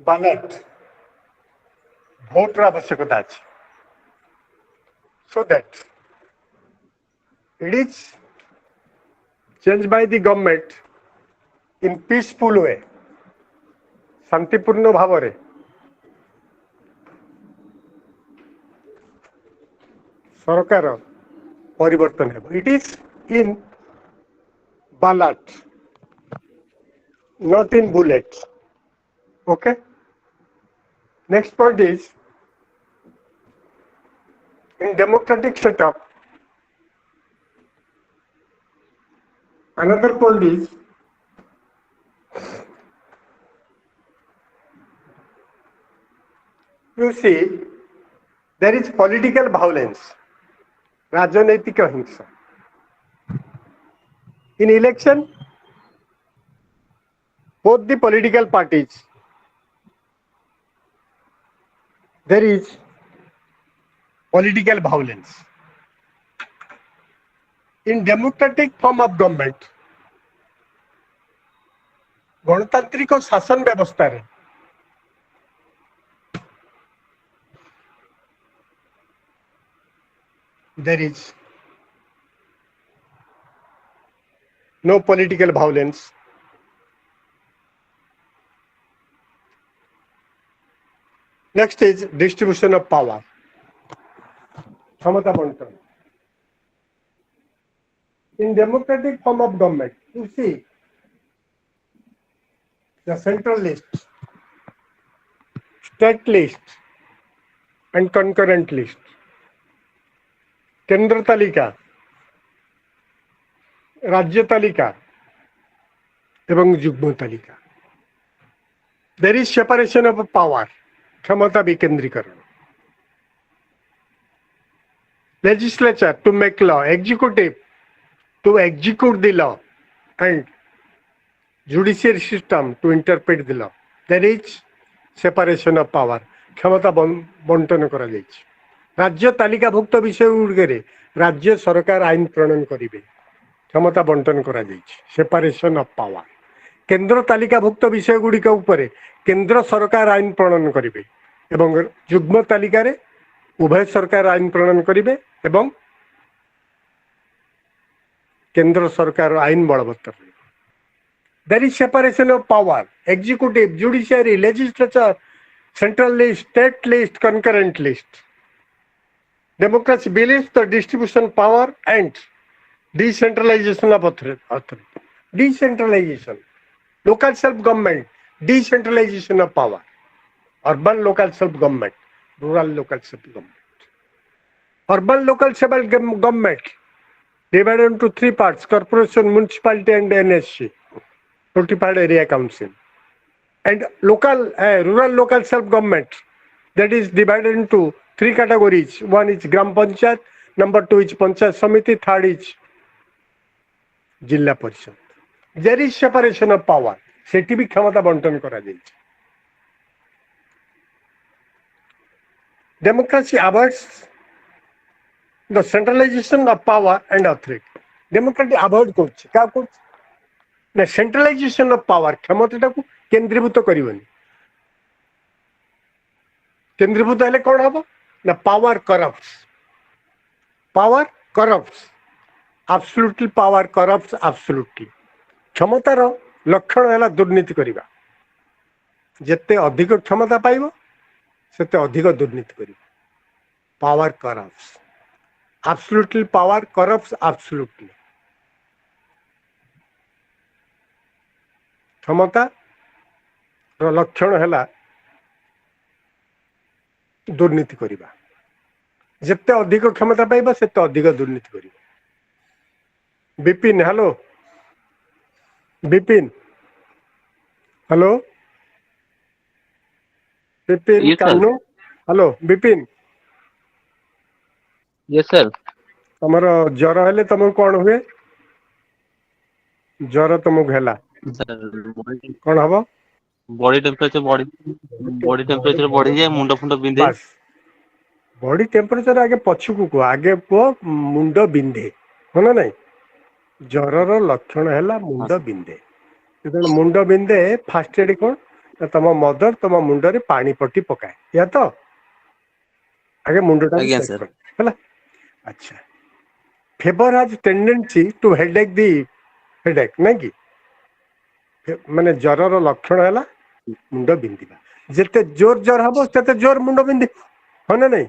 Ballot vote रा आवश्यकता अछि. So that it is changed by the government in peaceful way, शांतिपूर्ण भाव रे सरकार परिवर्तन है. It is in ballot, not in bullets. Okay. Next point is in democratic setup. Another point is You see, there is political violence, rajanaitika hinsa. In election, both the political parties, there is political violence. In democratic form of government, गणतांत्रिक शासन व्यवस्था रे there is no political violence. Next is distribution of power. क्षमता बंटन. In democratic form of government, you see the central list, state list, and concurrent list. केंद्र तालिका, राज्य तालिका एवं युग्म तालिका. There is separation of power, क्षमता विकेंद्रीकरण. Legislature to make law, executive to execute the law, and judiciary system to interpret the law. There is separation of power, क्षमता बंटन करा जायछि. राज्य तालिकाभुक्त विषय गुड़िक राज्य सरकार आईन प्रणयन करेंगे, क्षमता बंटन करा जायछि. Separation of power. केंद्र तालिकाभुक्त विषय गुड़िक उपर केंद्र सरकार आईन प्रणयन करेंगे एवं युग्म तालिका रे उभय सरकार आईन प्रणयन करेंगे एवं केंद्र सरकार आईन बलवत्तर. There is separation of power, executive, judiciary, legislature, central list, state list, concurrent list. Democracy believes the distribution power and decentralization of authority. Decentralization, local self-government, decentralization of power, urban local self-government, rural local self-government. Urban local self-government divided into three parts: corporation, municipality, and NSC, notified area council. And rural local self-government, that is divided into three categories. One is Gram Panchayat, number two is Panchayat Samiti, third is Jilla Parishad. There is separation of power. सेठी भी क्षमता बंटन करा जायछि. Democracy avoids the centralization of power and authority. Democracy avoid करछि का करछि ना centralization of power, क्षमता को केंद्रीभूत करिवनी. केंद्रीभूत हेले कोन हबो ना power corrupts. Power corrupts. Absolutely power corrupts absolutely. क्षमतार लक्षण है दुर्नीति करवा. जिते अधिक क्षमता पाइब सेते अधिक दुर्नीति कर. Power corrupts absolutely. Power corrupts absolutely. क्षमता लक्षण है दुर्नीति करवा. जिते अधिक क्षमता पाइब सेते अधिक दुर्नीति कर. Vipin, hello Vipin. Hello Vipin. Yes, sir. कानू. हेलो विपिन. Yes, sir. तमर ज्वर हेले तुमको कौन हुए? ज्वर तुमको हैला Sir, कौन हबो? body temperature बढ़ी जाए, मुंड फुंड बिंधे. बस बॉडी टेम्परेचर आगे पछकू को आगे को मुंड बिंधे हो ना नहीं. ज्वरर लक्षण है मुंड बिंधे. जो मुंड बिंधे फास्ट एड कौन ना तुम मदर तुम मुंड रे पानी पट्टी पकाए या तो आगे मुंड है. अच्छा. Favour has tendency to headache the headache नहीं कि माने ज्वरर लक्षण है मुंड बिंधिबा. जिते जोर ज्वर हबो सेते जोर मुंड बिंधे हो ना नहीं.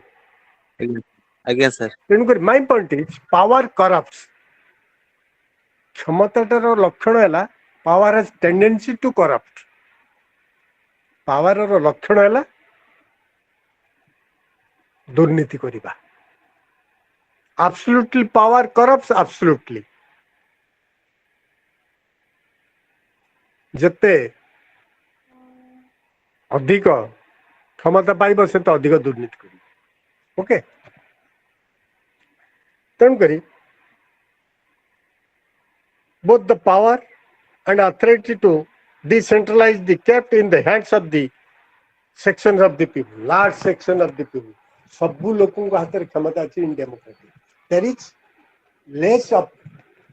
आज्ञा सर. तेणुकर my point is power corrupts. क्षमताटार लक्षण है power has tendency to corrupt. Power लक्षण है दुर्नीति करवा. Absolutely power corrupts absolutely. जिते अधिक क्षमता पाइब से तो अधिक दुर्नीति कर ओके तेणुक both the power and authority to decentralize the kept in the hands of the sections of the people, large section of the people. सबू लोगों को हाथ क्षमता अच्छी in democratic there is less of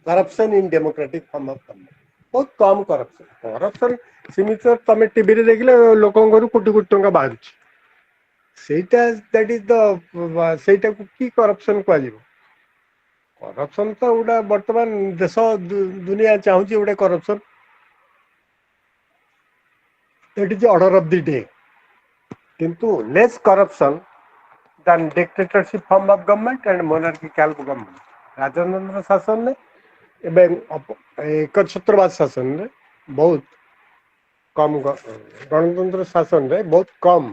corruption in democratic form of government बहुत कम corruption सीमित तमे टीवी रे देखले लोकन घर कोटी कोटी टंका बाहर सेटा दैट इज द सेटा को की करप्शन को आजिबो करप्शन तो उडा वर्तमान देश दुनिया चाहूची उडा corruption that is order of the day किंतु less corruption than dictatorship form of government and monarchical government. राजतंत्र शासन ने एवं एकछत्रवाद शासन ने बहुत कम गणतंत्र शासन रे बहुत कम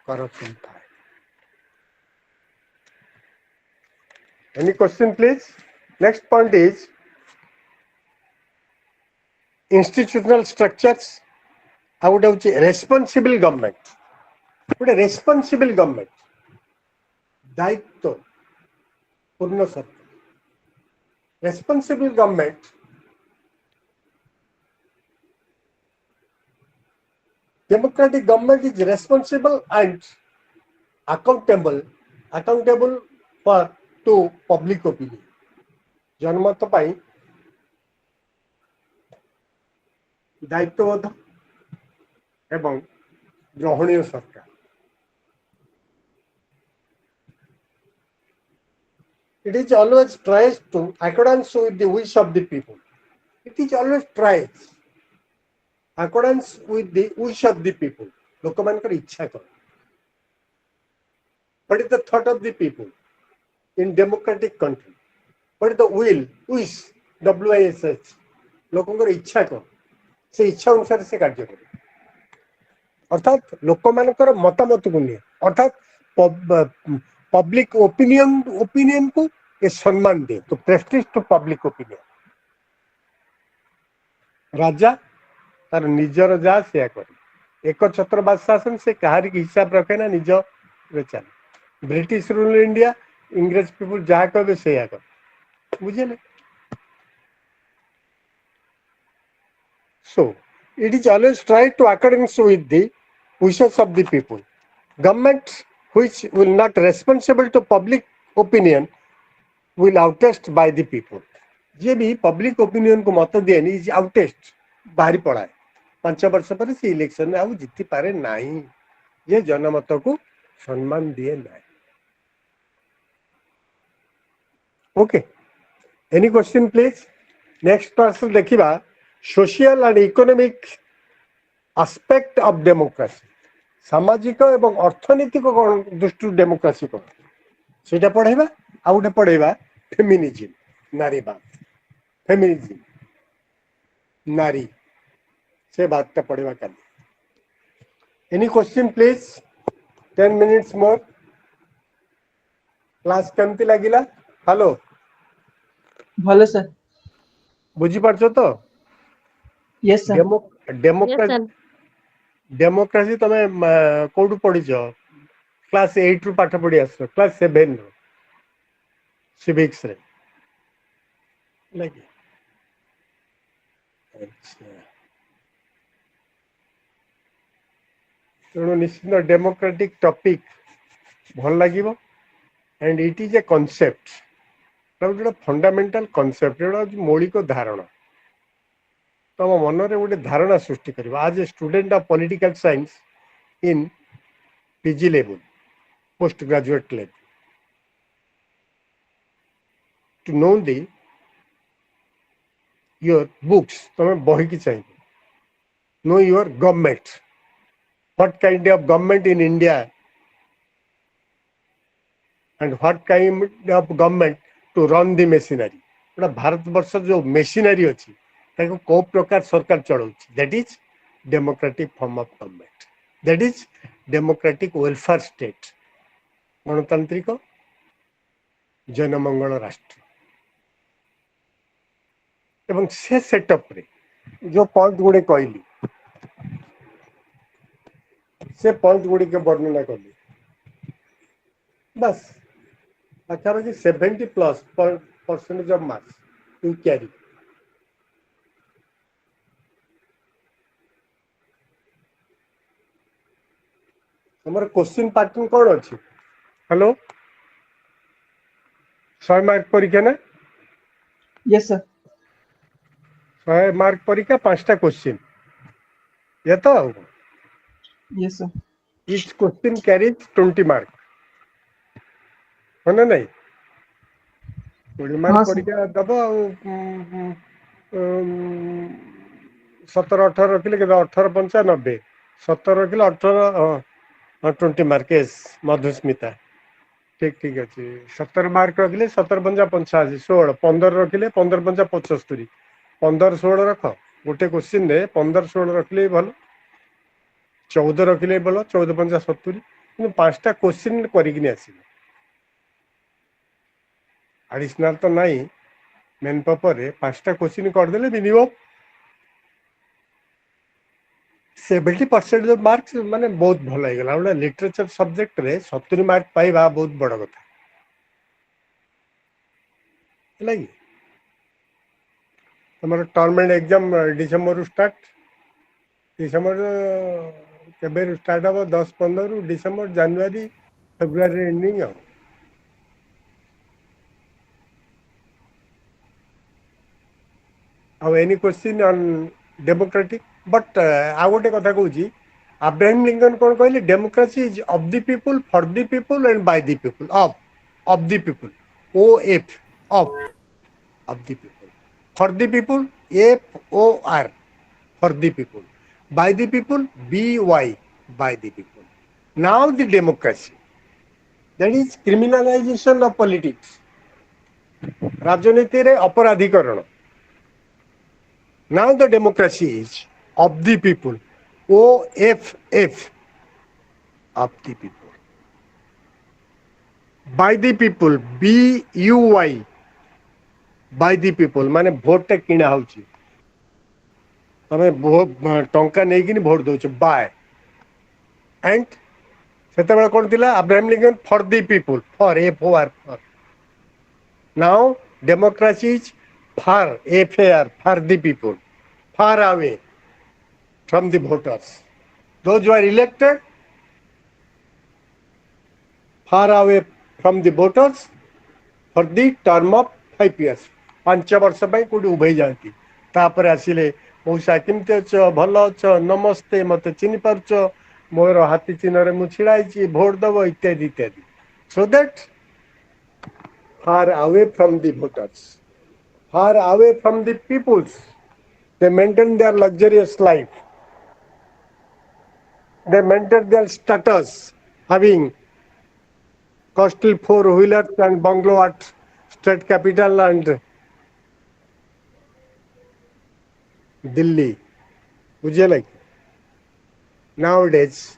करप्शन था. Any question please? Next point is institutional structures. I would have responsible government. What a responsible government. दायित्व पूर्ण सरकार responsible government democratic government is responsible and accountable for to public opinion जनमत पाई दायित्वबद्ध एवं ग्रहणीय सरकार. It is always tries to accordance with the wish of the people. It is always tries accordance with the wish of the people. लोकमानकर इच्छा कर. What is the thought of the people in democratic country? What is the wish, WISH. लोकंकर इच्छा कर. से इच्छा अनुसार से कार्य करे. अर्थात लोकमानकर मतामत को नहीं. अर्थात पब्लिक ओपिनियन को ये सम्मान दे तो प्रेस्टिज टू पब्लिक ओपिनियन. राजा तार निजर जा से करे एक छत्रवाद शासन से कहार की हिसाब रखे ना निज चल. ब्रिटिश रूल इंडिया इंग्रेज पीपुल जहाँ कहे से कर बुझे. So it is always try to accordance with the wishes of the people. Government which will not responsible to public opinion will outtest by the people. जे भी पब्लिक ओपिनियन को मत दिए is आउटेस्ट बाहरी पड़ा है 5 वर्ष पर से इलेक्शन में आउ जीति पारे नहीं. ये जनमत को सम्मान दिए नहीं. Okay any question please. Next person देखिबा social and economic aspect of democracy. सामाजिक एवं अर्थनैतिक दृष्टि डेमोक्रेसी को सेटा पढ़ेबा आ उठे पढ़ेबा फेमिनिज्म नारीवाद. फेमिनिज्म नारी से बात पढ़ेबा काली. Any question please. 10 minutes मोर. क्लास केमती लागिला? हेलो भले सर. बुझी पारछो तो? Yes sir. डेमोक्रेसी डेमोक्रेसी तमे कोडू पढ़ी क्लास 8 रु पाठ पढ़ी आस क्लास 7 रो सिविक्स रे लगे. अच्छा तेणु निश्चित डेमोक्रेटिक टॉपिक भल लगे and it is a concept गोटे फंडामेंटल कॉन्सेप्ट मौलिक धारणा तम मन रे गोटे धारणा सृष्टि कर. आज a student of political science in PG level post graduate level to know the your books तमें बही की चाहिए know your government what kind of government in India and what kind of government to run the machinery. भारत वर्ष जो machinery अच्छी को प्रकार सरकार चलाऊ. That is democratic form of government. That is democratic welfare state. गणतांत्रिक जनमंगल राष्ट्र एवं से सेटअप रे जो पॉइंट गुड़े कहली से पॉइंट गुड़िक वर्णना कली बस पाखापाखि 70+ percentage of marks you carry हमारे क्वेश्चन पैटर्न कौन अच्छी हेलो 100 मार्क परीक्षा ना यस सर 100 मार्क परीक्षा 5टा क्वेश्चन ये तो yes sir each question carries 20 mark है ना नहीं 20 मार्क हाँ सर परीक्षा दब 17 18 रखिले के 18 पंचा 90 17 रखिले 18 20 मार्क एस मधुस्मिता ठीक ठीक अच्छे 17 मार्क रखिले 17 पंजा 85 16 15 रखिले 15 पंजा 75 15 16 रख गोटे क्वेश्चन रे 15 16 रखिले भल 14 रखिले भल 14 पंजा 70 कि 5टा क्वेश्चन करिकिनी आसीबे एडिशनल तो नहीं मेन पेपर रे 5टा क्वेश्चन कर देले मिनिमम 70% मार्क्स माने बहुत भल होगा गोटे लिटरेचर सब्जेक्ट रे 70 मार्क पाइबा बहुत बड़ कथा है कि तुम terminate exam December start December केबे स्टार्ट हम 10-15 December January February ending any question on democratic but आ गोटे कथा कहूँ अब्राहम लिंकन कौन कहले democracy is of the people for the people and by the people of the people O F of the people for the people F O R for the people by the people B Y by the people now the democracy that is criminalisation of politics राजनीति रे अपराधीकरण now the democracy is of the people OFF of the people by the people BUY by the people माने vote टा किना होची तमे टंका नै कि भोट दोछ बाय एंड सेते बेला कोन थिला Abraham Lincoln for the people for FOR for now democracy is for FAR for the people far away from the voters. Those who are elected far away from the voters for the term of 5 years. 5 वर्ष पर code उभे जाती तापर आसिले मौसा केमते अछ भल अछ नमस्ते मते चिनि परछ मोर हाथी चिन्ह रे मु छिड़ाइछि भोट दबो इत्यादि इत्यादि so that far away from the voters far away from the peoples they maintain their luxurious life. They maintain their status, having costly 4-wheelers and bungalow at state capital and Delhi. Would you like? Nowadays,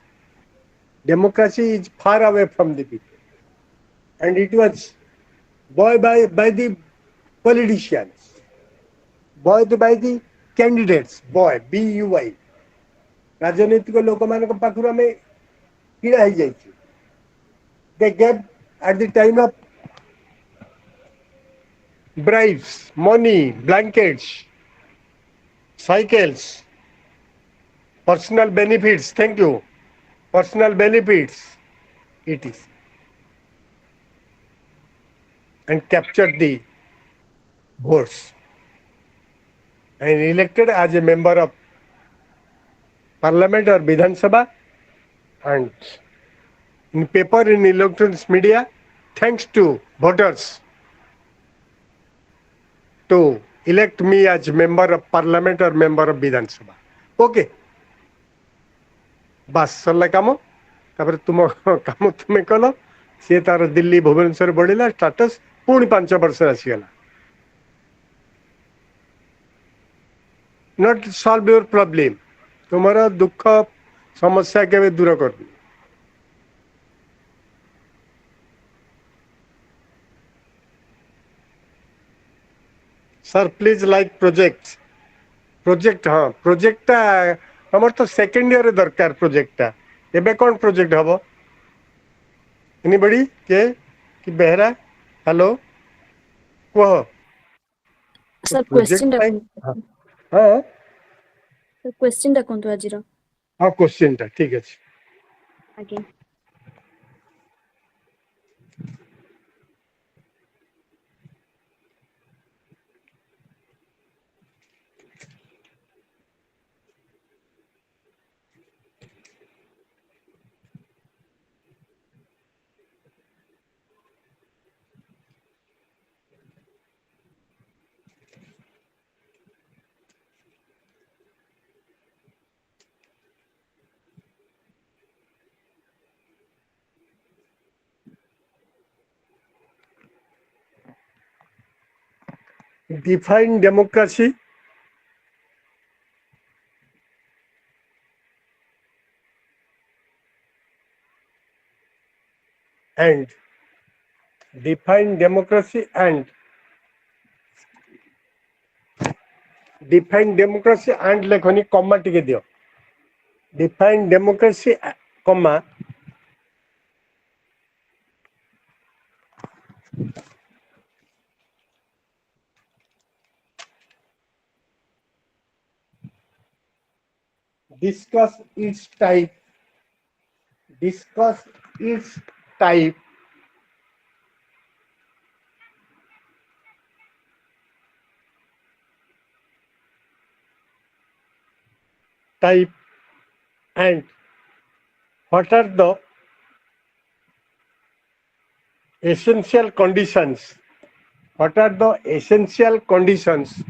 democracy is far away from the people, and it was by the politicians, by the candidates, BUY. राजनीतिक लोक मान पाखु आम किणा दे gave at the time of bribes money blankets cycles personal benefits thank you personal benefits it is and capture the votes and elected as a member of Parliament or Vidhan Sabha and in paper in electronic media thanks to voters to elect me as member of Parliament or member of Vidhan Sabha. Okay. बस सरला काम तापर तुम काम तुम्हें कल सी तार Delhi Bhubaneswar बढ़िला status पुणी 5 वर्ष आसीगला नॉट सॉल्व योर प्रॉब्लम तुम्हारा दुख समस्या के दूर कर सर प्लीज लाइक प्रोजेक्ट हाँ प्रोजेक्ट हमर तो सेकेंड ईयर दरकार प्रोजेक्ट एबे कौन प्रोजेक्ट हबो एनीबॉडी के कि बेहरा हेलो कह सर प्रोजेक्ट क्वेश्चन पाई डाकନ୍ତୁ हाँ सर क्वेश्चन डाकନ୍ତୁ ଆଜିର हाँ क्वेश्चन टा ठीक है ଆଜ୍ଞା define democracy and define democracy and define democracy and लेखनी कॉमा टिके दियो define democracy comma discuss its type discuss its type type and what are the essential conditions what are the essential conditions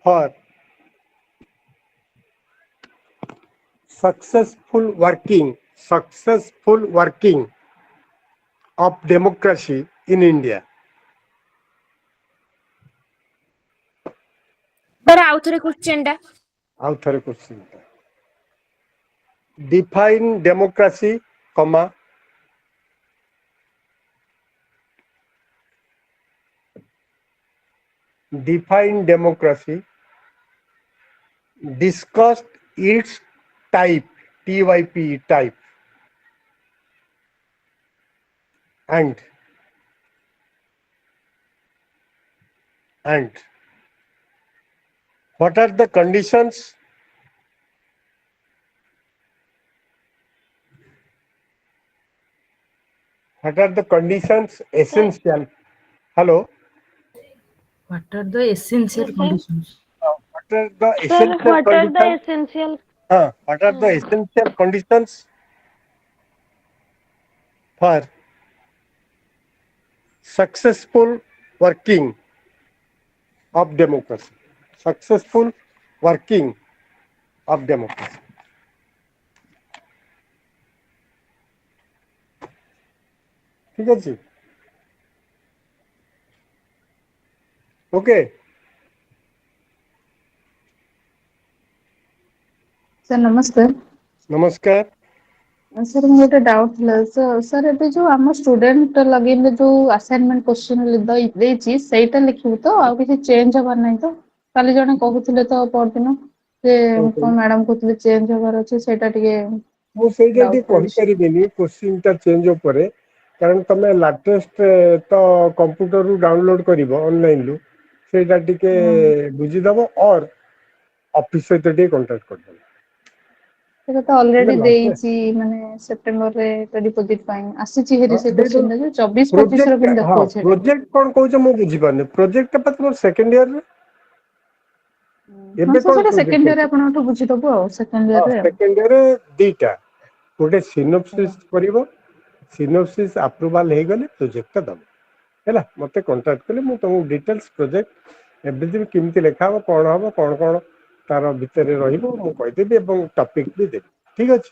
for successful working of democracy in India sir आउ थरे question टा ଆଉ ଥରେ question define democracy comma define democracy discuss its type type type and what are the conditions essential hello What are the essential Yes, sir. conditions? what are the Sir, essential what are the conditions essential? what are the essential conditions for successful working of democracy successful working of democracy ठीक ଅଛି okay sir नमस्कार नमस्कार sir मुझे गोटे doubt था sir एबे जो आम स्टूडेंट लगेन जो असाइनमेंट क्वेश्चन देछि सेटा लिखिबु तो आ किसी चेंज हबार नाही तो काली जने कहउथिले तो परदिन जे को मैडम कहउथिले चेंज हबार अछि सेटा टिके ମୁଁ ସେଇଟା ଟିକେ डाउट रहिछि କହିପାରିବିନି क्वेश्चन ଟା ଚେଞ୍ଜ ଉପରେ କାରଣ ତମେ ଲାଟେଷ୍ଟ ତ କମ୍ପ୍ୟୁଟରରୁ ଡାଉନଲୋଡ କରିବ ଅନଲାଇନ ରୁ ସେଇଟା ଟିକେ ବୁଝିଦବ ଅର୍ ଅଫିସ ସହିତ ଟିକେ କଣ୍ଟାକ୍ଟ କରିଦବ ସେଟା ତ ऑलरेडी ବୁଝିଲ देछि माने सेप्टेम्बर रे तो डिपॉजिट पाइन आसीछि हेरी से ଦେଇଦେବ क्वेश्चन जो 24 25 रो ପ୍ରୋଜେକ୍ଟ किन ହଁ ଦେଖଉଛି ସେଟା ପ୍ରୋଜେକ୍ଟ କଣ କହୁଛ ମୁଁ ବୁଝିପାରୁନି ପ୍ରୋଜେକ୍ଟ ଟା ତମର ସେକେଣ୍ଡ ଇୟର हां ଏବେ सर କଣ सेटा ପ୍ରୋଜେକ୍ଟ सेकंड ईयर କରୁଛ आपनठु बुझि दबो सेकंड ईयर ହଁ रे ସେକେଣ୍ଡ ଇୟର ଦିଟା ଗୋଟେ ସିନୋପସିସ୍ କରିବ ସିନୋପସିସ୍ ଆପ୍ରୁଭାଲ ହେଇଗଲେ ପ୍ରୋଜେକ୍ଟଟା ଦବ ହେଲା ମତେ କଣ୍ଟାକ୍ଟ କଲେ ମୁଁ ତମକୁ ଡିଟେଲ୍ସ ପ୍ରୋଜେକ୍ଟ ଏଭ୍ରିଥିଙ୍ଗ କେମିତି ଲେଖା ହବ କଣ ତାର ଭିତରେ ରହିବ ମୁଁ କହିଦେବି ଏବଂ ଟପିକ ବି ଦେବି ଠିକ ଅଛି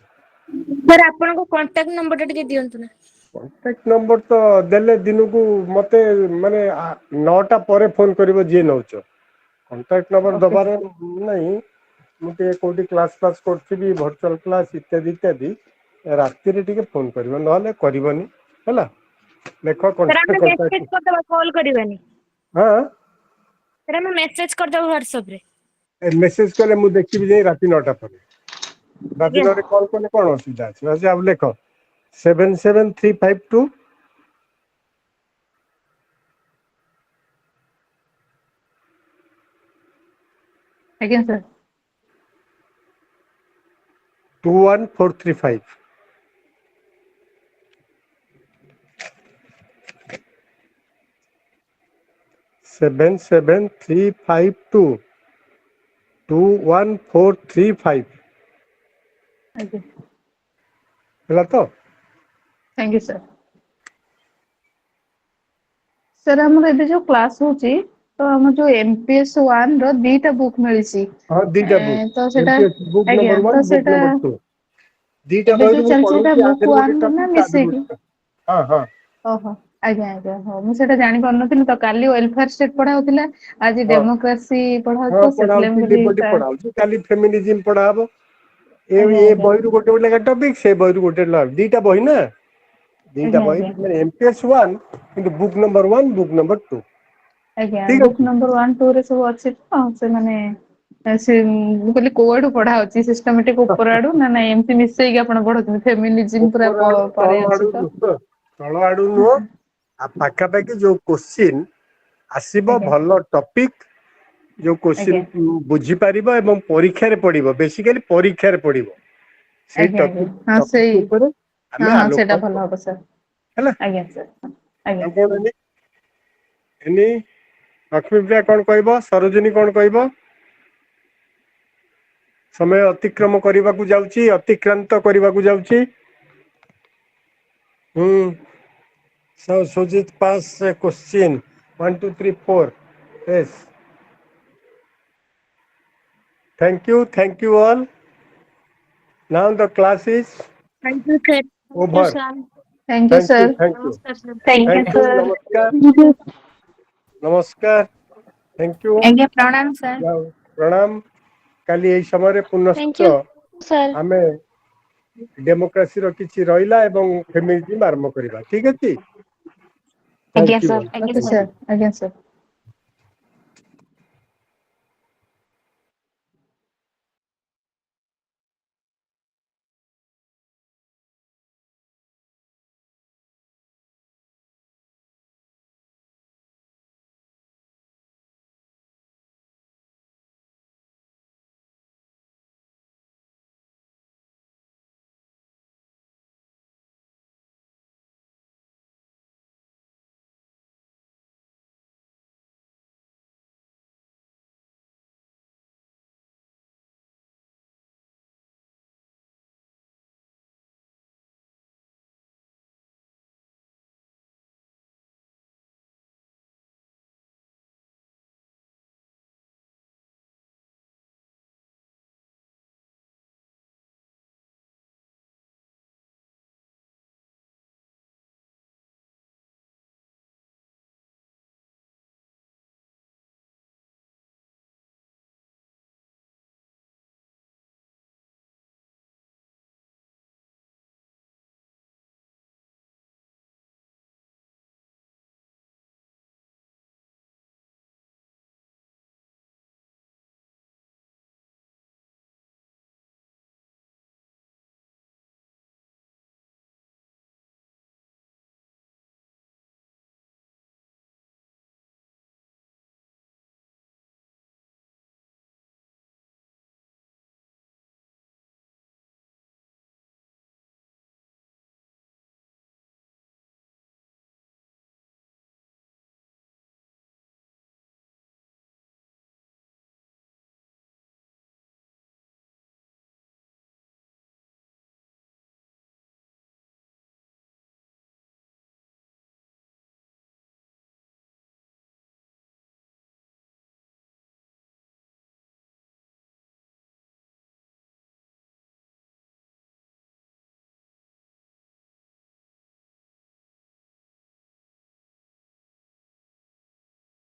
सर आपनको कांटेक्ट नंबर टा टिके दियंतु ना କଣ୍ଟାକ୍ଟ ନମ୍ବର ତ ଦେଲେ ଦିନକୁ ମତେ ମାନେ 9ଟା ପରେ ଫୋନ କରିବ ଯିଏ ନଉଛ କଣ୍ଟାକ୍ଟ ନମ୍ବର ओके ଦବାର ନାହିଁ ମୁଁ ଟିକେ କୋଉଠି କ୍ଲାସ କରୁଥିବି ଭର୍ଚୁଆଲ କ୍ଲାସ ଇତ୍ୟାଦି ରାତିରେ ଟିକେ ଫୋନ କରିବ ନହେଲେ କରିବନି ହେଲା देखो सर हमें कॉन्टैक्ट मेसेज कर दबा कॉल करबानी हाँ सर हमें मेसेज कर दबा व्हाट्सएप रे मेसेज कले मु देखिबि जे राति 9टा पर राति आज्ञा 9 रे कॉल कले कोन असुविधा अछि बस अब देखो 77352 ଆଜ୍ଞା ସାର୍ 21435 77352 21435 ଆଜ୍ଞା ହେଲା ତ थैंक यू सर सर हमर ଏବେ ଯୋଉ କ୍ଲାସ ହଉଛି ତ ଆମର ଯୋଉ MPS 1 ର ଦିଟା ବୁକ୍ ମିଳିଛି हाँ दीटा बुक ତ ସେଟା एमपीएस बुक ଆଜ୍ଞା नंबर 1 ତ बुक ସେଟା नंबर 2 दीटा ଏବେ बहिରୁ ଯୋଉ ମୁଁ ଚାଲିଛି ସେଟା ପଢଉଛି ବୁକ୍ ଆଦେର ଗୋଟେ 1 କୁ ନା ଟପିକ ଆଦେର ମିଶେଇକି ଗୋଟେ हाँ हाँ ଓହୋ ଆଜ୍ଞା ଆଜ୍ଞା ହଉ ମୁଁ ସେଟା ଜାଣି ପାରୁନଥିଲି ତ କାଲି ୱେଲଫେୟାର ଷ୍ଟେଟ୍ ପଢା ହଉଥିଲା ଆଜି हाँ ଡେମୋକ୍ରାସି ପଢା हाँ ହଉଥିଲା पढ़ा ସେଥିଲାଗି ମୁଁ କହିଲି डिबडी पढ़ा काली फेमिनिज्म पढ़ा हबो ଆଜ୍ଞା ए ଆଜ୍ଞା बहिରୁ ଗୋଟେ ଗୋଟେ ଲେଖା ଟପିକ ସେ ବହିରୁ ଗୋଟେ ଦीटा ବହି ना दीटा ଆଜ୍ଞା बही ଆଜ୍ଞା ମାନେ MPS 1 କିନ୍ତୁ ବୁକ୍ ନंबर 1 ବୁକ୍ ନंबर 2 ଆଜ୍ଞା ଠିକ ବୁକ୍ ଅଛି ନମ୍ବର 1 2 ରେ ସବୁ ଅଛି ତ ସେମାନେ ସେ ମୁଁ କହିଲି କୋଆଡୁ ପଢା ହଉଛି ସିଷ୍ଟମେଟିକ ଉପର ଆଡୁ ନା ନାଇଁ ଏମିତି ମିଶେଇକି ଆପଣ ପଢଉଛନ୍ତି ଫେମିନିଜିମ୍ ପୁରା ଉପର ଆଡୁ ପରେ ଅଛି ତ ତଳ ଆଡୁ ନୁହଁ आ ପାଖାପାଖି ଯୋଉ କୋଶ୍ଚିନ୍ ଆସିବ ଆଜ୍ଞା ଭଲ ଟପିକ ଯୋଉ କୋଶ୍ଚିନ୍ ଆଜ୍ଞା ବୁଝିପାରିବ ଏବଂ ପରୀକ୍ଷାରେ ପଡିବ ବେସିକାଲି ପରୀକ୍ଷାରେ ପଡିବ ସେଇ ଆଜ୍ଞା ଆଜ୍ଞା ଟପିକ ହଁ ସେଇ ଟପିକ ଉପରେ ହଁ ଆମେ ହଁ ସେଇଟା ଆଲୋକପାତ ଭଲ କରୁ ହବ ସାର୍ ହେଲା ଆଜ୍ଞା ସାର୍ ଆଜ୍ଞା ଆଉ କଣ ଏନି ଲକ୍ଷ୍ମୀପ୍ରିୟା କଣ କହିବ ସରୋଜିନୀ କଣ କହିବ ସମୟ ଅତିକ୍ରମ କରିବାକୁ ଯାଉଛି ଅତିକ୍ରାନ୍ତ କରିବାକୁ ଯାଉଛି So Sujit pass a question 1 2 3 4 yes thank you all now the class is thank you sir over thank you sir thank you नमस्कार sir thank you namaskar namaskar thank you आज्ञा प्रणाम सर जाओ प्रणाम काली एई समय थैंक पुनश्च you sir आमे democracy रो किछि रहिला एवं फेमिनिज्म आरंभ करिबा ठीक अछि आज्ञा थैंक यू सर all आज्ञा okay thank sir you sir आज्ञा सर